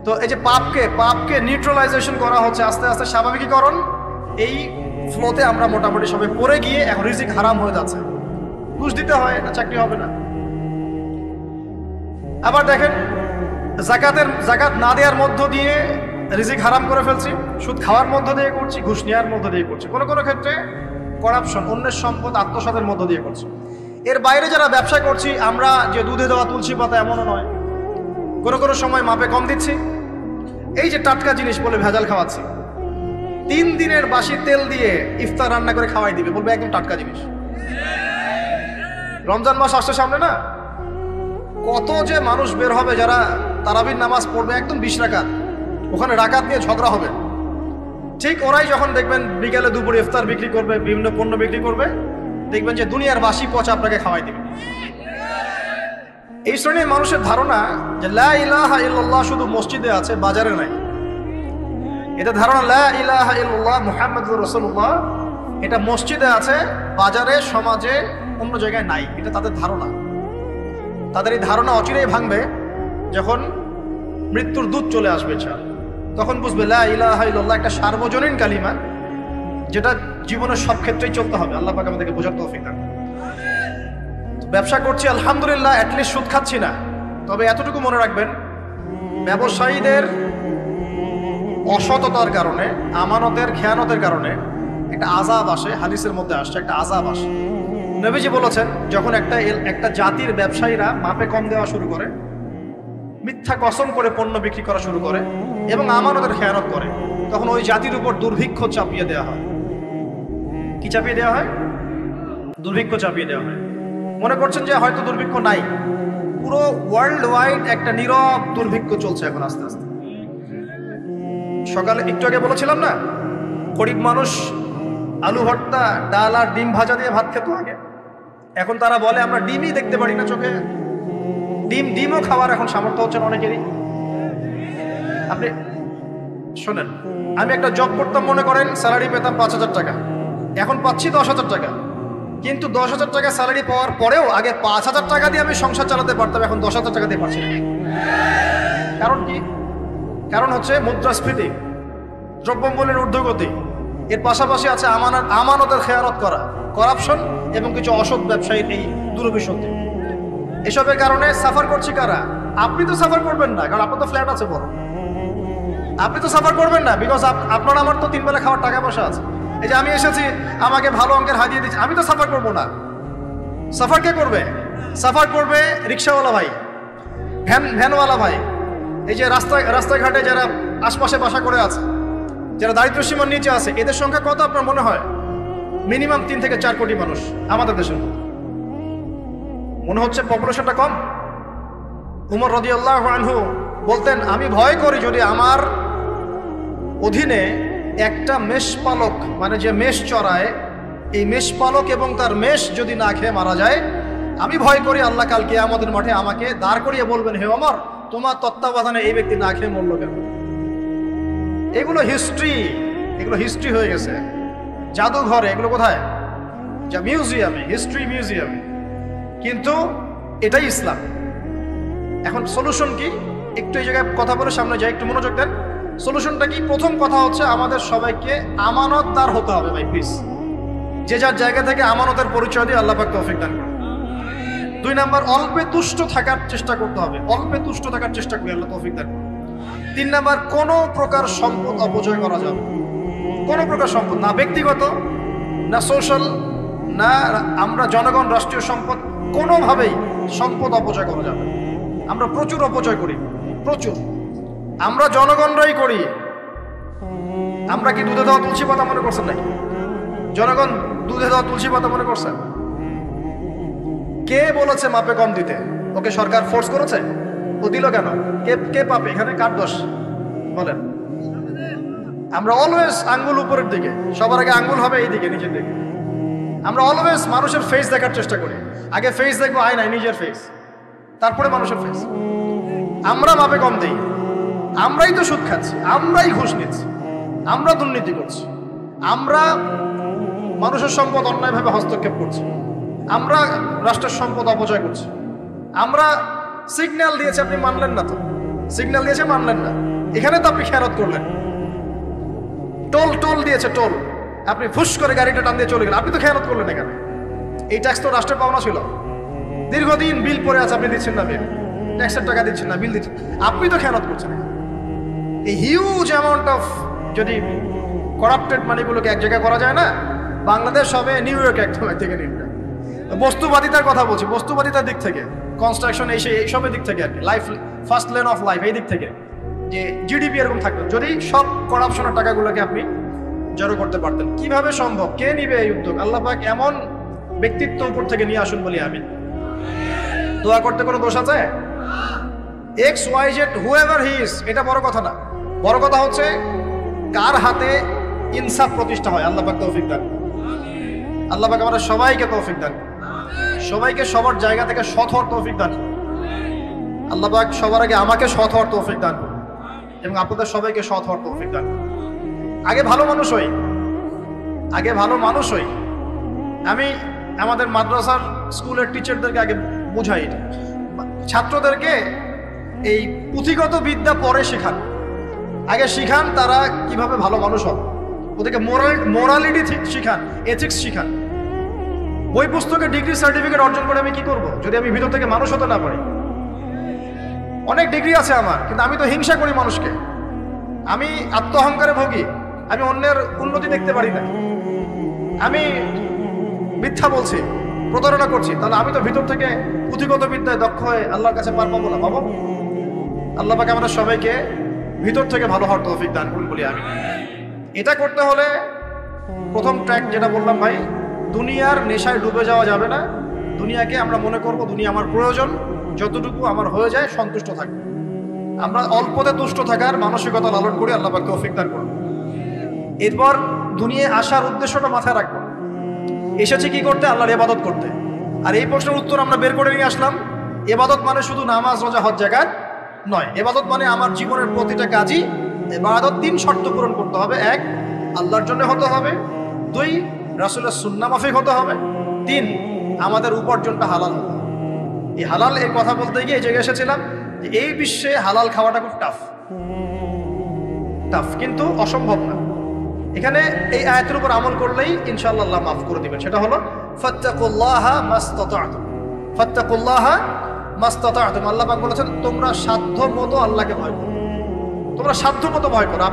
তো এই যে পাপকে নিউট্রালাইজেশন করা হচ্ছে আস্তে আস্তে, স্বাভাবিকীকরণ। এই ফ্লোতে আমরা মোটামুটি সবাই পড়ে গিয়ে এখন রিজিক হারাম হয়ে যাচ্ছে। ঘুষ দিতে হয় না, চাকরি হবে না। আবার দেখেন, জাকাত না দেওয়ার মধ্য দিয়ে রিজিক হারাম করে ফেলছি, সুদ খাওয়ার মধ্য দিয়ে করছি, ঘুষ নেওয়ার মধ্য দিয়ে করছি, কোনো কোনো ক্ষেত্রে করাপশন, অন্যের সম্পদ আত্মসাতের মধ্য দিয়ে করছি। এর বাইরে যারা ব্যবসা করছি, আমরা যে দুধে দেওয়া তুলসী পাতা এমনও নয়, কোনো কোনো সময় মাপে কম দিচ্ছি। এই যে টাটকা জিনিস বলে ভেজাল খাওয়াচ্ছি, 3 দিনের বাসি তেল দিয়ে ইফতার রান্না করে খাওয়াই দিবে, বলবে একদম টাটকা জিনিস। রমজান মাস আসছে সামনে না, কত যে মানুষ বের হবে যারা তারাবির নামাজ পড়বে একদম 20 রাকাত, ওখানে রাকাত নিয়ে ঝগড়া হবে। ঠিক ওরাই যখন দেখবেন বিকেলে দুপুরে ইফতার বিক্রি করবে, বিভিন্ন পণ্য বিক্রি করবে, দেখবেন যে দুনিয়ার বাসি পচা আপনাকে খাওয়াই দিবে। এই শ্রেণীর মানুষের ধারণা যে লা ইলাহা ইল্লাল্লাহ শুধু মসজিদে আছে, বাজারে নাই। এটা ধারণা, লা ইলাহা ইল্লাল্লাহ মুহাম্মাদুর রাসূলুল্লাহ, এটা মসজিদে আছে, বাজারে, সমাজে, অন্য জায়গায় নাই। এটা তাদের ধারণা। তাদের এই ধারণা অচিরেই ভাঙবে যখন মৃত্যুর দূত চলে আসবে। তখন বুঝবে লা ইলাহা ইল্লাল্লাহ একটা সার্বজনীন কালিমা, যেটা জীবনের সব ক্ষেত্রেই চলতে হবে। আল্লাহ পাক আমাদেরকে বোঝার তৌফিক দান। ব্যবসা করছি আলহামদুলিল্লাহ, অ্যাটলিস্ট সুদ খাচ্ছি না। তবে এতটুকু মনে রাখবেন, ব্যবসায়ীদের অসততার কারণে, আমানতের খেয়ানতের কারণে একটা আযাব আসে। হাদিসের মধ্যে আসছে একটা আযাব আসে। নবীজি বলেছেন, যখন একটা জাতির ব্যবসায়ীরা মাপে কম দেওয়া শুরু করে, মিথ্যা কসম করে পণ্য বিক্রি করা শুরু করে এবং আমানতের খেয়ানত করে, তখন ওই জাতির উপর দুর্ভিক্ষ চাপিয়ে দেওয়া হয়। কি চাপিয়ে দেওয়া হয়? দুর্ভিক্ষ চাপিয়ে দেওয়া হয়। মনে করছেন যে হয়তো দুর্ভিক্ষ নাই, পুরো ওয়ার্ল্ড ওয়াইড একটা নীরব দুর্ভিক্ষ চলছে এখন আস্তে আস্তে। সকালে একটু আগে বলেছিলাম না, গরিব মানুষ আলু ভর্তা, ডাল আর ডিম ভাজা দিয়ে ভাত খেত আগে। এখন তারা বলে আমরা ডিমই দেখতে পারি না চোখে। ডিমও খাওয়ার এখন সামর্থ্য হচ্ছে না অনেকেরই। আপনি শোনেন, আমি একটা জব করতাম, মনে করেন স্যালারি পেতাম 5,000 টাকা, এখন পাচ্ছি 10,000 টাকা। কিন্তু 10,000 টাকা স্যালারি পাওয়ার পরেও আগে 5,000 টাকা দিয়ে আমি সংসার চালাতে পারতাম, এখন 10,000 টাকা দিয়ে পারছি না। কারণ কি? কারণ হচ্ছে মুদ্রাস্ফীতি, দ্রব্যমূল্যের ঊর্ধ্বগতি, এর পাশাপাশি আছে আমানতের খেয়ানত করা, করাপশন এবং কিছু অসৎ ব্যবসায়ীর এই দুরভিসন্ধি। এসবের কারণে সাফার করছি কারা? আপনি তো সাফার করবেন না, কারণ আপনার তো ফ্ল্যাট আছে বড়। আপনি তো সাফার করবেন না, বিকজ আপনার আমার তো 3 বেলা খাওয়ার টাকা পয়সা আছে। এই যে আমি এসেছি, আমাকে ভালো অঙ্কের হাদিয়ে দিচ্ছে, আমি তো সাফার করবো না। সাফার কে করবে? সাফার করবে রিক্সাওয়ালা ভাই, ভ্যানওয়ালা ভাই, এই যে রাস্তাঘাটে যারা আশপাশে বাসা করে আছে, যারা দারিদ্র সীমার নিচে আছে, এদের সংখ্যা কত আপনার মনে হয়? মিনিমাম 3 থেকে 4 কোটি মানুষ আমাদের দেশের। মনে হচ্ছে পপুলেশনটা কম? উমর রাদিয়াল্লাহু আনহু বলতেন, আমি ভয় করি যদি আমার অধীনে একটা মেষপালক, মানে যে মেষ চড়ায়, এই মেষপালক এবং তার মেষ যদি না খেয়ে মারা যায়, আমি ভয় করি আল্লাহ কাল কিয়ামতের মাঠে আমাকে দাঁড় করিয়ে বলবেন, হে ওমর, তোমার তত্ত্বাবধানে এই ব্যক্তি না খেয়ে মরল কেন? এগুলো হিস্ট্রি হয়ে গেছে জাদুঘরে, এগুলো কোথায়? যা মিউজিয়ামে, হিস্ট্রি মিউজিয়ামে। কিন্তু এটাই ইসলাম। এখন সলিউশন কি? একটু এই জায়গায় কথা বলে সামনে যাই, একটু মনোযোগ দেন। সলিউশনটা কি? প্রথম কথা হচ্ছে আমাদের সবাইকে আমানতদার হতে হবে ভাই, প্লিজ। যে যার জায়গা থেকে আমানতের পরিচয় দিয়ে আল্লাহ পাক তৌফিক দান করুন। 2 নাম্বার, অল্পে তুষ্ট থাকার চেষ্টা করতে হবে, অল্পে তুষ্ট থাকার চেষ্টা করি, আল্লাহ তৌফিক দান করুন। 3 নাম্বার, কোনো প্রকার সম্পদ অপচয় করা যাবে, কোনো প্রকার সম্পদ না, ব্যক্তিগত না সোশ্যাল না, আমরা জনগণ, রাষ্ট্রীয় সম্পদ, কোনোভাবেই সম্পদ অপচয় করা যাবে। আমরা প্রচুর অপচয় করি, প্রচুর। আমরা জনগণরাই করি। আমরা কি দুধে দেওয়া তুলসী পাতা মনে করছেন নাকি? জনগণ দুধে দেওয়া তুলসী পাতা মনে করছেন? কে বলেছে মাপে কম দিতে? ওকে সরকার ফোর্স করেছে? ও দিল কেন? কে পাবে? এখানে কার দোষ বলেন? আমরা অলওয়েজ আঙ্গুল উপরের দিকে, সবার আগে আঙ্গুল হবে এই দিকে, নিচের দিকে। আমরা অলওয়েজ মানুষের ফেস দেখার চেষ্টা করি। আগে ফেস দেখবো, আয়নায় নিজের ফেস, তারপরে মানুষের ফেস। আমরা মাপে কম দিই। আমরাই তো সুদ খাচ্ছি, আমরাই ঘুষ নিচ্ছি, আমরা দুর্নীতি করছি, আমরা মানুষের সম্পদ অন্যায়ভাবে হস্তক্ষেপ করছি, আমরা রাষ্ট্রের সম্পদ অপচয় করছি। আমরা সিগন্যাল দিয়েছে, আপনি মানলেন না, তো সিগন্যাল দিয়েছে মানলেন না, এখানে তো আপনি খেয়ানত করলেন। টোল দিয়েছে, টোল, আপনি ফুস করে গাড়িটা টান দিয়ে চলে গেলেন, আপনি তো খেয়ানত করলেন এখানে। এই ট্যাক্স তো রাষ্ট্রের পাওনা ছিল, দীর্ঘদিন বিল পড়ে আছে, আপনি দিচ্ছেন না বিল, ট্যাক্সের টাকা দিচ্ছেন না, বিল দিচ্ছেন, আপনি তো খেয়ানত করছেন। এই হিউজ অ্যামাউন্ট অফ, যদি করাপ্টেড মানিগুলোকে এক জায়গায় করা যায় না, বাংলাদেশ হবে নিউ ইয়র্ক একদম থেকে নিউটা। বস্তুবাদিতার কথা বলছি, বস্তুবাদিতার দিক থেকে, কনস্ট্রাকশন এইসবের দিক থেকে আর কি, life first lane of life, এই দিক থেকে যে জিডিপি এরকম থাকবে, যদি সব করাপশনের টাকাগুলোকে আপনি জড়ো করতে পারতেন। কিভাবে সম্ভব? কে নিবে এই উদ্যোগ? আল্লাহ পাক এমন ব্যক্তিত্ব উপর থেকে নিয়ে আসুন বলি আমি। দোয়া করতে কোনো দোষ আছে? XYZ whoever he is, এটা বড় কথা না। বড় কথা হচ্ছে কার হাতে ইনসাফ প্রতিষ্ঠা হয়। আল্লাহ পাক তৌফিক দান। আল্লাহ পাক আমাদের সবাইকে তৌফিক দান, সবাইকে সবার জায়গা থেকে সৎ হওয়ার তৌফিক দান। আল্লাহ পাক সবার আগে আমাকে সৎ হওয়ার তৌফিক দান এবং আপনাদের সবাইকে সৎ হওয়ার তৌফিক দান। আগে ভালো মানুষ হই, আগে ভালো মানুষ হই। আমি আমাদের মাদ্রাসার স্কুলের টিচারদেরকে আগে বুঝাই, ছাত্রদেরকে এই পুঁথিগত বিদ্যা পরে শেখান, আগে শিখান তারা কিভাবে ভালো মানুষ হবে। ওদেরকে মোরালিটি শিখান, এথিক্স শিখান। বই পুস্তকে ডিগ্রি সার্টিফিকেট অর্জন করে আমি কি করব যদি আমি ভিতর থেকে মানুষ হতে না পারি? অনেক ডিগ্রি আছে আমার, কিন্তু আমি তো হিংসা করি মানুষকে, আমি আত্ম অহংকারে ভোগী, আমি অন্যের উন্নতি দেখতে পারি না, আমি মিথ্যা বলছি, প্রতারণা করছি, তাহলে আমি তো ভিতর থেকে পুঁথিগত বিদ্যায় দক্ষ হয়ে আল্লাহর কাছে পার পাবো না। বাবা, আল্লাহ পাক আমাদের সবাইকে ভিতর থেকে ভালো হওয়ার তৌফিক দান করুন বলি আমি। এটা করতে হলে প্রথম ট্র্যাক যেটা বললাম ভাই, দুনিয়ার নেশায় ডুবে যাওয়া যাবে না। দুনিয়াকে আমরা মনে করব দুনিয়া আমার প্রয়োজন, যতটুকু আমার হয়ে যায় সন্তুষ্ট থাকবে। আমরা অল্পতে তুষ্ট থাকার মানসিকতা লালন করি, আল্লাহ পাক তৌফিক দান করুন। এরপর দুনিয়ায় আসার উদ্দেশ্যটা মাথায় রাখবো, এসেছি কি করতে? আল্লাহর ইবাদত করতে। আর এই প্রশ্নের উত্তর আমরা বের করে নিয়ে আসলাম। ইবাদত মানে শুধু নামাজ, রোজা, হজ, যাকাত নয়। ইবাদত মানে আমার জীবনের প্রতিটা কাজই ইবাদত। 3 শর্ত পূরণ করতে হবে। 1, আল্লাহর জন্য হতে হবে। 2, রাসূলের সুন্নাহ মাফিক হতে হবে। 3, আমাদের উপার্জনটা হালাল হতে হবে। এই হালাল এর কথা বলতে গিয়ে এই জায়গায় এসেছিলাম যে এই বিশ্বে হালাল খাওয়াটা খুব টাফ, কিন্তু অসম্ভব না। এখানে এই আয়াতের উপর আমল করলেই ইনশাআল্লাহ আল্লাহ মাফ করে দিবেন। সেটা হলো ফাত্তাকুল্লাহা মাসতাতা'তুম, ফাত্তাকুল্লাহা মাসতাতা'তুম। আল্লাহ পাক বলেছেন তোমরা সাধ্য মতো আল্লাহকে ভয় করো, তোমরা সাধ্যমতো ভয় করো।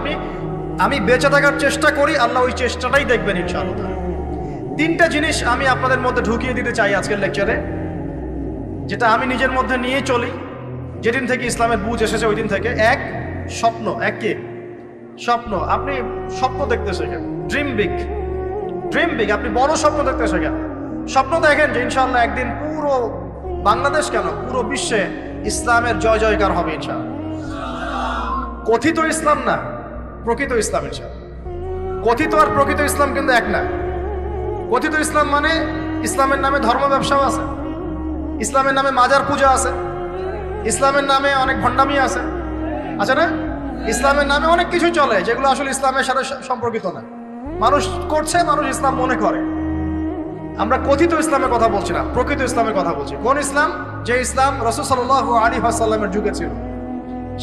আমি বেঁচে থাকার চেষ্টা করি, আল্লাহ ওই চেষ্টাটাই দেখবেন ইনশাআল্লাহ। তিনটা জিনিস আমি আপনাদের মধ্যে ঢুকিয়ে দিতে চাই আজকের লেকচারে, যেটা আমি নিজের মধ্যে নিয়ে চলি যেদিন থেকে ইসলামের বুঝ এসেছে ওই দিন থেকে। এক, স্বপ্ন। এক কি? স্বপ্ন। আপনি স্বপ্ন দেখতে শেখেন, ড্রিম বিগ। ড্রিম বিগ, আপনি বড় স্বপ্ন দেখতে শেখেন। স্বপ্ন দেখেন যে ইনশাআল্লাহ একদিন পুরো বাংলাদেশ কেন, পুরো বিশ্বে ইসলামের জয় জয়কার হবে ইনশাআল্লাহ। কথিত ইসলাম না, প্রকৃত ইসলাম ইনশাআল্লাহ। কথিত আর প্রকৃত ইসলাম কিন্তু এক না। কথিত ইসলাম মানে ইসলামের নামে ধর্ম ব্যবসাও আছে, ইসলামের নামে মাজার পূজা আছে, ইসলামের নামে অনেক ভণ্ডামি আছে, আছে না? ইসলামের নামে অনেক কিছু চলে যেগুলো আসলে ইসলামের সাথে সম্পর্কিত না। মানুষ করছে, মানুষ ইসলাম মনে করে। আমরা কথিত ইসলামের কথা বলছি না, প্রকৃত ইসলামের কথা বলছি। কোন ইসলাম? যে ইসলাম রাসূল সাল্লাল্লাহু আলাইহি ওয়াসাল্লামের যুগে ছিল,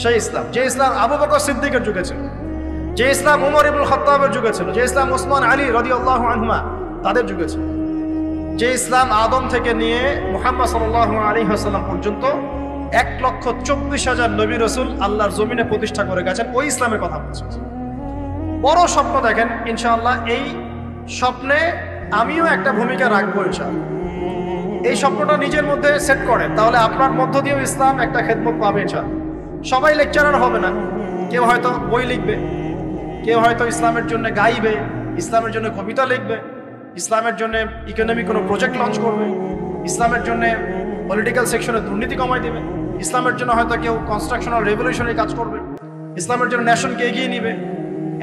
সেই ইসলাম। যে ইসলাম আবু বকর সিদ্দিকের যুগে ছিল, যে ইসলাম উমর ইবনুল খাত্তাবের যুগে ছিল, যে ইসলাম ওসমান আলী রাদিয়াল্লাহু আনহুমা তাদের যুগে ছিল, যে ইসলাম আদম থেকে নিয়ে মুহাম্মদ সাল্লাল্লাহু আলাইহি ওয়াসাল্লাম পর্যন্ত 1,24,000 নবী রাসূল আল্লাহর জমিনে প্রতিষ্ঠা করে গেছেন, ওই ইসলামের কথা বলছি। বড় স্বপ্ন দেখেন ইনশাআল্লাহ। এই স্বপ্নে আমিও একটা ভূমিকা রাখবো ইনশাআল্লাহ। এই স্বপ্নটা নিজের মধ্যে সেট করেন, তাহলে আপনার মধ্য দিয়েও ইসলাম একটা খেদমত পাবে ইনশাআল্লাহ। সবাই লেকচারার হবে না, কেউ হয়তো বই লিখবে, কেউ হয়তো ইসলামের জন্য গাইবে, ইসলামের জন্য কবিতা লিখবে, ইসলামের জন্য ইকোনমিক কোনো প্রজেক্ট লঞ্চ করবে, ইসলামের জন্য পলিটিক্যাল সেকশনে দুর্নীতি কমাই দেবে, ইসলামের জন্য হয়তো কেউ কনস্ট্রাকশনাল রেভলিউশনারি কাজ করবে, ইসলামের জন্য নেশনকে এগিয়ে নিবে।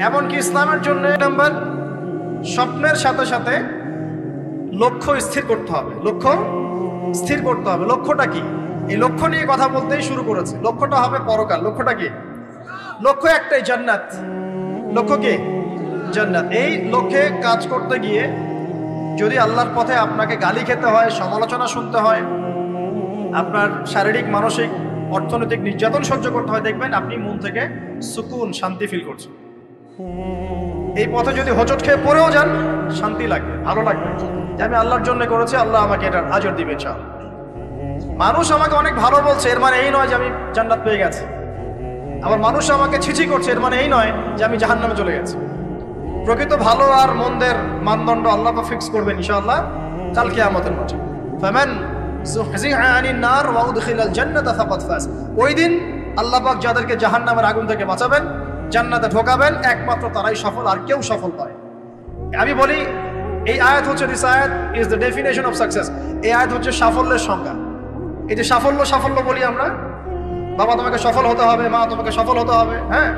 এমনকি ইসলামের জন্য নাম্বার স্বপ্নের সাথে সাথে লক্ষ্য স্থির করতে হবে। লক্ষ্য স্থির করতে হবে। লক্ষ্যটা কি? এই লক্ষ্য নিয়ে কথা বলতেই শুরু করেছে। লক্ষ্যটা হবে পরকাল। লক্ষ্যটা কি? লক্ষ্য একটাই, জান্নাত। লক্ষ্য কি? জান্নাত। এই লক্ষ্যে কাজ করতে গিয়ে যদি আল্লাহর পথে আপনাকে গালি খেতে হয়, সমালোচনা শুনতে হয়, আপনার শারীরিক, মানসিক, অর্থনৈতিক নির্যাতন সহ্য করতে হয়, দেখবেন আপনি মন থেকে সুকুন, শান্তি ফিল করছেন। এই পথে যদি হোঁচট খেয়ে পড়েও যান, শান্তি লাগবে, ভালো লাগবে যে আমি আল্লাহর জন্য করেছি, আল্লাহ আমাকে এটার আজর দিবে ইনশাআল্লাহ। মানুষ আমাকে অনেক ভালো বলছে, এর মানে এই নয় যে আমি জান্নাত পেয়ে গেছি। আবার মানুষ আমাকে ছিছি করছে, এর মানে এই নয় যে আমি জাহান্নামে চলে গেছি। প্রকৃত ভালো আর মন্দের মানদণ্ড আল্লাহ ফিক্স করবেন ইনশাআল্লাহ কাল কিয়ামতের মাঠে। ফামান যুহজিহা আনিন নার ওয়া উদখিলাল জান্নাতা ফাকাদ ফাজ। ওই দিন আল্লাহ পাক যাদেরকে জাহান্নামের আগুন থেকে বাঁচাবেন, জান্নাতে ঢোকাবেন, একমাত্র তারাই সফল, আর কেউ সফল নয়। আমি বলি এই আয়াত হচ্ছে, দিস আয়াত is the definition of success. এই আয়াত হচ্ছে সাফল্যের সংজ্ঞা। এই যে সাফল্য সাফল্য বলি আমরা, বাবা তোমাকে সফল হতে হবে, মা তোমাকে সফল হতে হবে, হ্যাঁ,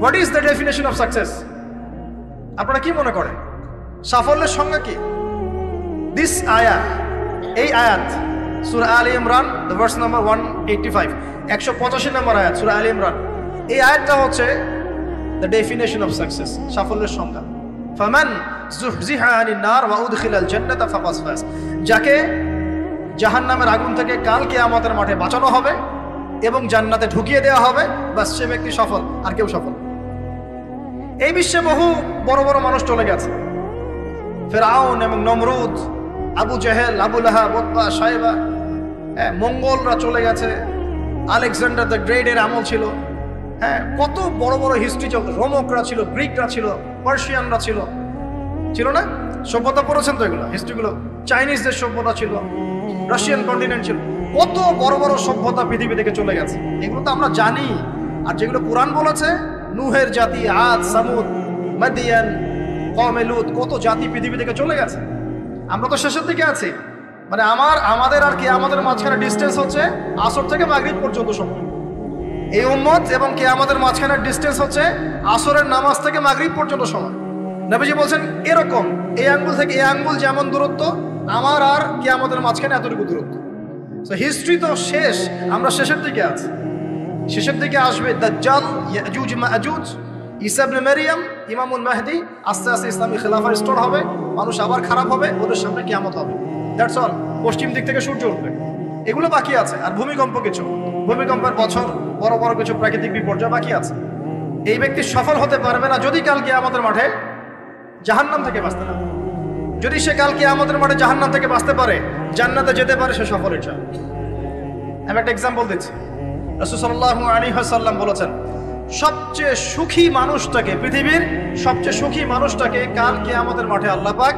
what is the definition of success? আপনারা কি মনে করেন সাফল্যের সংজ্ঞা কি? দিস আয়াত, এই আয়াত সূরা আলে ইমরান ভার্স নাম্বার 185, 185 নম্বর আয়াত সূরা আলে ইমরান। এই আয়াতটা হচ্ছে দ্য ডেফিনেশন অফ সাকসেস, সাফল্যের সংজ্ঞা। ফামান যুহজিহা আনিন নার ওয়া উদখিলাল জান্নাতা ফাকাদ ফাজ। যাকে জাহান্নামের আগুন থেকে কাল কিয়ামতের মাঠে বাঁচানো হবে এবং জান্নাতে ঢুকিয়ে দেওয়া হবে, বাস সে ব্যক্তি সফল, আর কেউ সফল। এই বিশ্বে বহু বড় বড় মানুষ চলে গেছে, ফেরাউন এবং নমরুদ, আবু জেহেল, আবু লাহাব, উতবা, সাইবা, মঙ্গলরা চলে গেছে, আলেকজান্ডার দ্য গ্রেটের আমল ছিল, হ্যাঁ, কত বড় বড় হিস্ট্রি চলতো। রোমকরা ছিল, গ্রিকরা ছিল, পার্সিয়ানরা ছিল, ছিল না? সভ্যতা পড়েছেন তো এগুলো, হিস্ট্রিগুলো। চাইনিজদের সভ্যতা ছিল, রাশিয়ান কন্টিনেন্ট ছিল, কত বড় বড় সভ্যতা পৃথিবী থেকে চলে গেছে। এগুলো তো আমরা জানি। আর যেগুলো কুরআন বলেছে, নূহের জাতি, আদ, সামুদ, মাদিয়ান, কওমে লূত, কত জাতি পৃথিবী থেকে চলে গেছে। আমরা তো শেষের দিকে আছি। মানে আমাদের আর কিয়ামতের মাঝখানে ডিস্টেন্স হচ্ছে আসর থেকে মাগরিব পর্যন্ত সময়। এই উম্মত এবং কিয়ামতের মাঝখানে ডিস্টেন্স হচ্ছে আসরের নামাজ থেকে মাগরিব পর্যন্ত সময়। নবীজি বলছেন এরকম, এই আঙ্গুল থেকে এই আঙ্গুল যেমন দূরত্ব, আমার আর কিয়ামতের মাঝখানে এতটুকু দূরত্ব। সো হিস্ট্রি তো শেষ, আমরা শেষের দিকে আছি। শেষের দিকে আসবে দাজ্জাল, ইয়াজুজ মাজুজ, ঈসা ইবনে মারইয়াম, ইমামুল মাহদি। আস্তে আস্তে ইসলামী খেলাফা রিস্টোর হবে, মানুষ আবার খারাপ হবে, ওদের সামনে কিয়ামত হবে। That's all. পশ্চিম দিক থেকে সূর্য উঠবে, এগুলো বাকি আছে। আর ভূমিকম্প, কিছু ভূমিকম্পের বছর, বড় বড় কিছু প্রাকৃতিক বিপর্যয় বাকি আছে। এই ব্যক্তি সফল হতে পারবে না যদি কাল কিয়ামতের মাঠে জাহান্নাম থেকে বাঁচতে না। যদি সে কাল কিয়ামতের মাঠে জাহান্নাম থেকে বাঁচতে পারে, জান্নাতে যেতে পারে, সে সফল। এটা আমি একটা এক্সাম্পল দিচ্ছি। রাসূল সাল্লাল্লাহু আলাইহি ওয়াসাল্লাম বলেছেন, সবচেয়ে সুখী মানুষটাকে, পৃথিবীর সবচেয়ে সুখী মানুষটাকে কাল কিয়ামতের মাঠে আল্লাহ পাক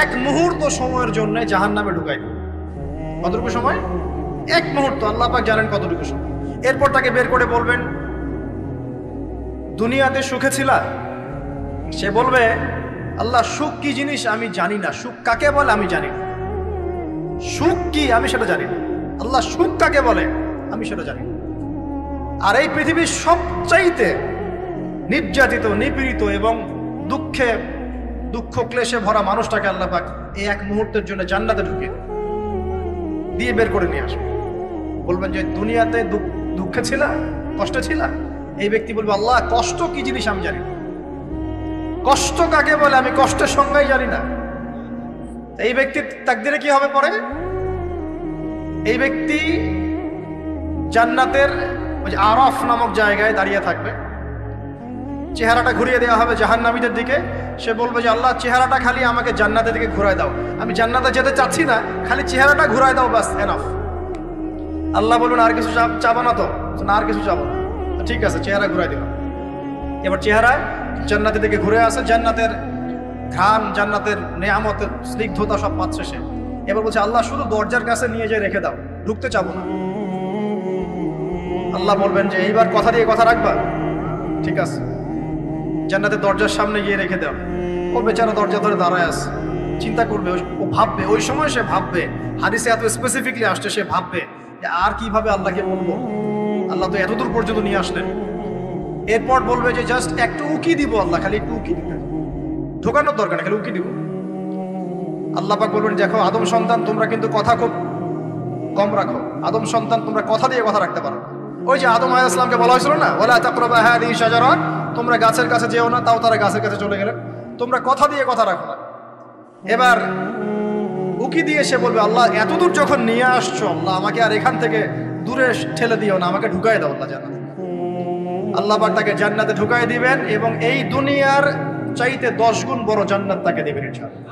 এক মুহূর্ত সময়ের জন্য জাহান্নামে ঢুকাই। কতটুকু সময়? এক মুহূর্ত। আল্লাহ পাক জানেন কতটুকু সময়। এরপর তাকে বের করে বলবেন, দুনিয়াতে সুখে ছিলা? সে বলবে, আল্লাহ সুখ কি জিনিস আমি জানি না, সুখ কাকে বলে আমি জানি না, সুখ কি আমি সেটা জানি না। আল্লাহ সুখ কাকে বলে আমি সেটা জানি না। আর এই পৃথিবীর সবচাইতে নির্যাতিত, নিপীড়িত এবং দুঃখ ক্লেশে ভরা মানুষটাকে আল্লাহ পাক এই এক মুহূর্তের জন্য জান্নাতে ঢুকিয়ে দিয়ে বের করে নিয়ে আসবে। বলবেন যে দুনিয়াতে দুঃখে ছিলা, কষ্টে ছিলা? এই ব্যক্তি বলবে, আল্লাহ কষ্ট কি জিনিস আমি জানি না, কষ্ট কাকে বলে আমি কষ্টের সংজ্ঞাই জানি না। এই ব্যক্তির তাকদিরে কি হবে পরে? এই ব্যক্তি জান্নাতের ওই আরফ নামক জায়গায় দাঁড়িয়ে থাকবে, চেহারাটা ঘুরিয়ে দেওয়া হবে জাহান্নামীদের দিকে। সে বলবে যে আল্লাহ চেহারাটা খালি আমাকে জান্নাতের দিকে ঘুরায় দাও, আমি জান্নাতে যেতে চাচ্ছি না, খালি চেহারাটা ঘুরায় দাও, বাস এনাফ। আল্লাহ বলবেন আর কিছু চাবো না? তো না, আর কিছু চাবো না। ঠিক আছে, চেহারা ঘুরাই দিলাম। এবার চেহারা জান্নাতের দিকে ঘুরে আসে, জান্নাতের ঘ্রাণ, জান্নাতের নেয়ামতের স্নিগ্ধতা সব পাচ্ছে সে। এবার বলছে আল্লাহ শুধু দরজার কাছে নিয়ে যেয়ে রেখে দাও, ঢুকতে চাবো না। আল্লাহ বলবেন যে এইবার কথা দিয়ে কথা রাখবা? ঠিক আছে, জান্নাতের দরজার সামনে গিয়ে রেখে দাও। ও বেচারা দরজা ধরে দাঁড়ায় আছে, চিন্তা করবে, ও ভাববে, ওই সময় সে ভাববে, হাদিসে এত স্পেসিফিকলি আসছে, সে ভাববে যে আর কিভাবে আল্লাহকে বলবো, আল্লাহ তো এতদূর পর্যন্ত নিয়ে আসলেন। এরপর বলবে যে জাস্ট একটু উকি দিব, আল্লাহ খালি একটু উকি দিতে, ঢোকানোর দরকার না, খালি উকি দিব। আল্লাহ পাক বলবেন, দেখো আদম সন্তান তোমরা কিন্তু কথা খুব কম রাখো, আদম সন্তান তোমরা কথা দিয়ে কথা রাখতে পারো। ওই যে আদম আলাইহিস সালামকে বলা হয়েছিল না, ওয়ালা তাকরাবা হাযিহি শাজারা, তোমরা গাছের কাছে যেও না, তাও তারা গাছের কাছে চলে গেলেন। তোমরা কথা দিয়ে কথা রাখো না। এবার উকি দিয়ে সে বলবে, আল্লাহ এতদূর যখন নিয়ে আসছো, আল্লাহ আমাকে আর এখান থেকে দূরে ঠেলে দিও না, আমাকে ঢুকাই দাও আল্লাহ জান্নাতে। আল্লাহ পাক তাকে জান্নাতে ঢুকাই দিবেন এবং এই দুনিয়ার চাইতে 10 গুণ বড় জান্নাত তাকে দিবেন ইনশাআল্লাহ।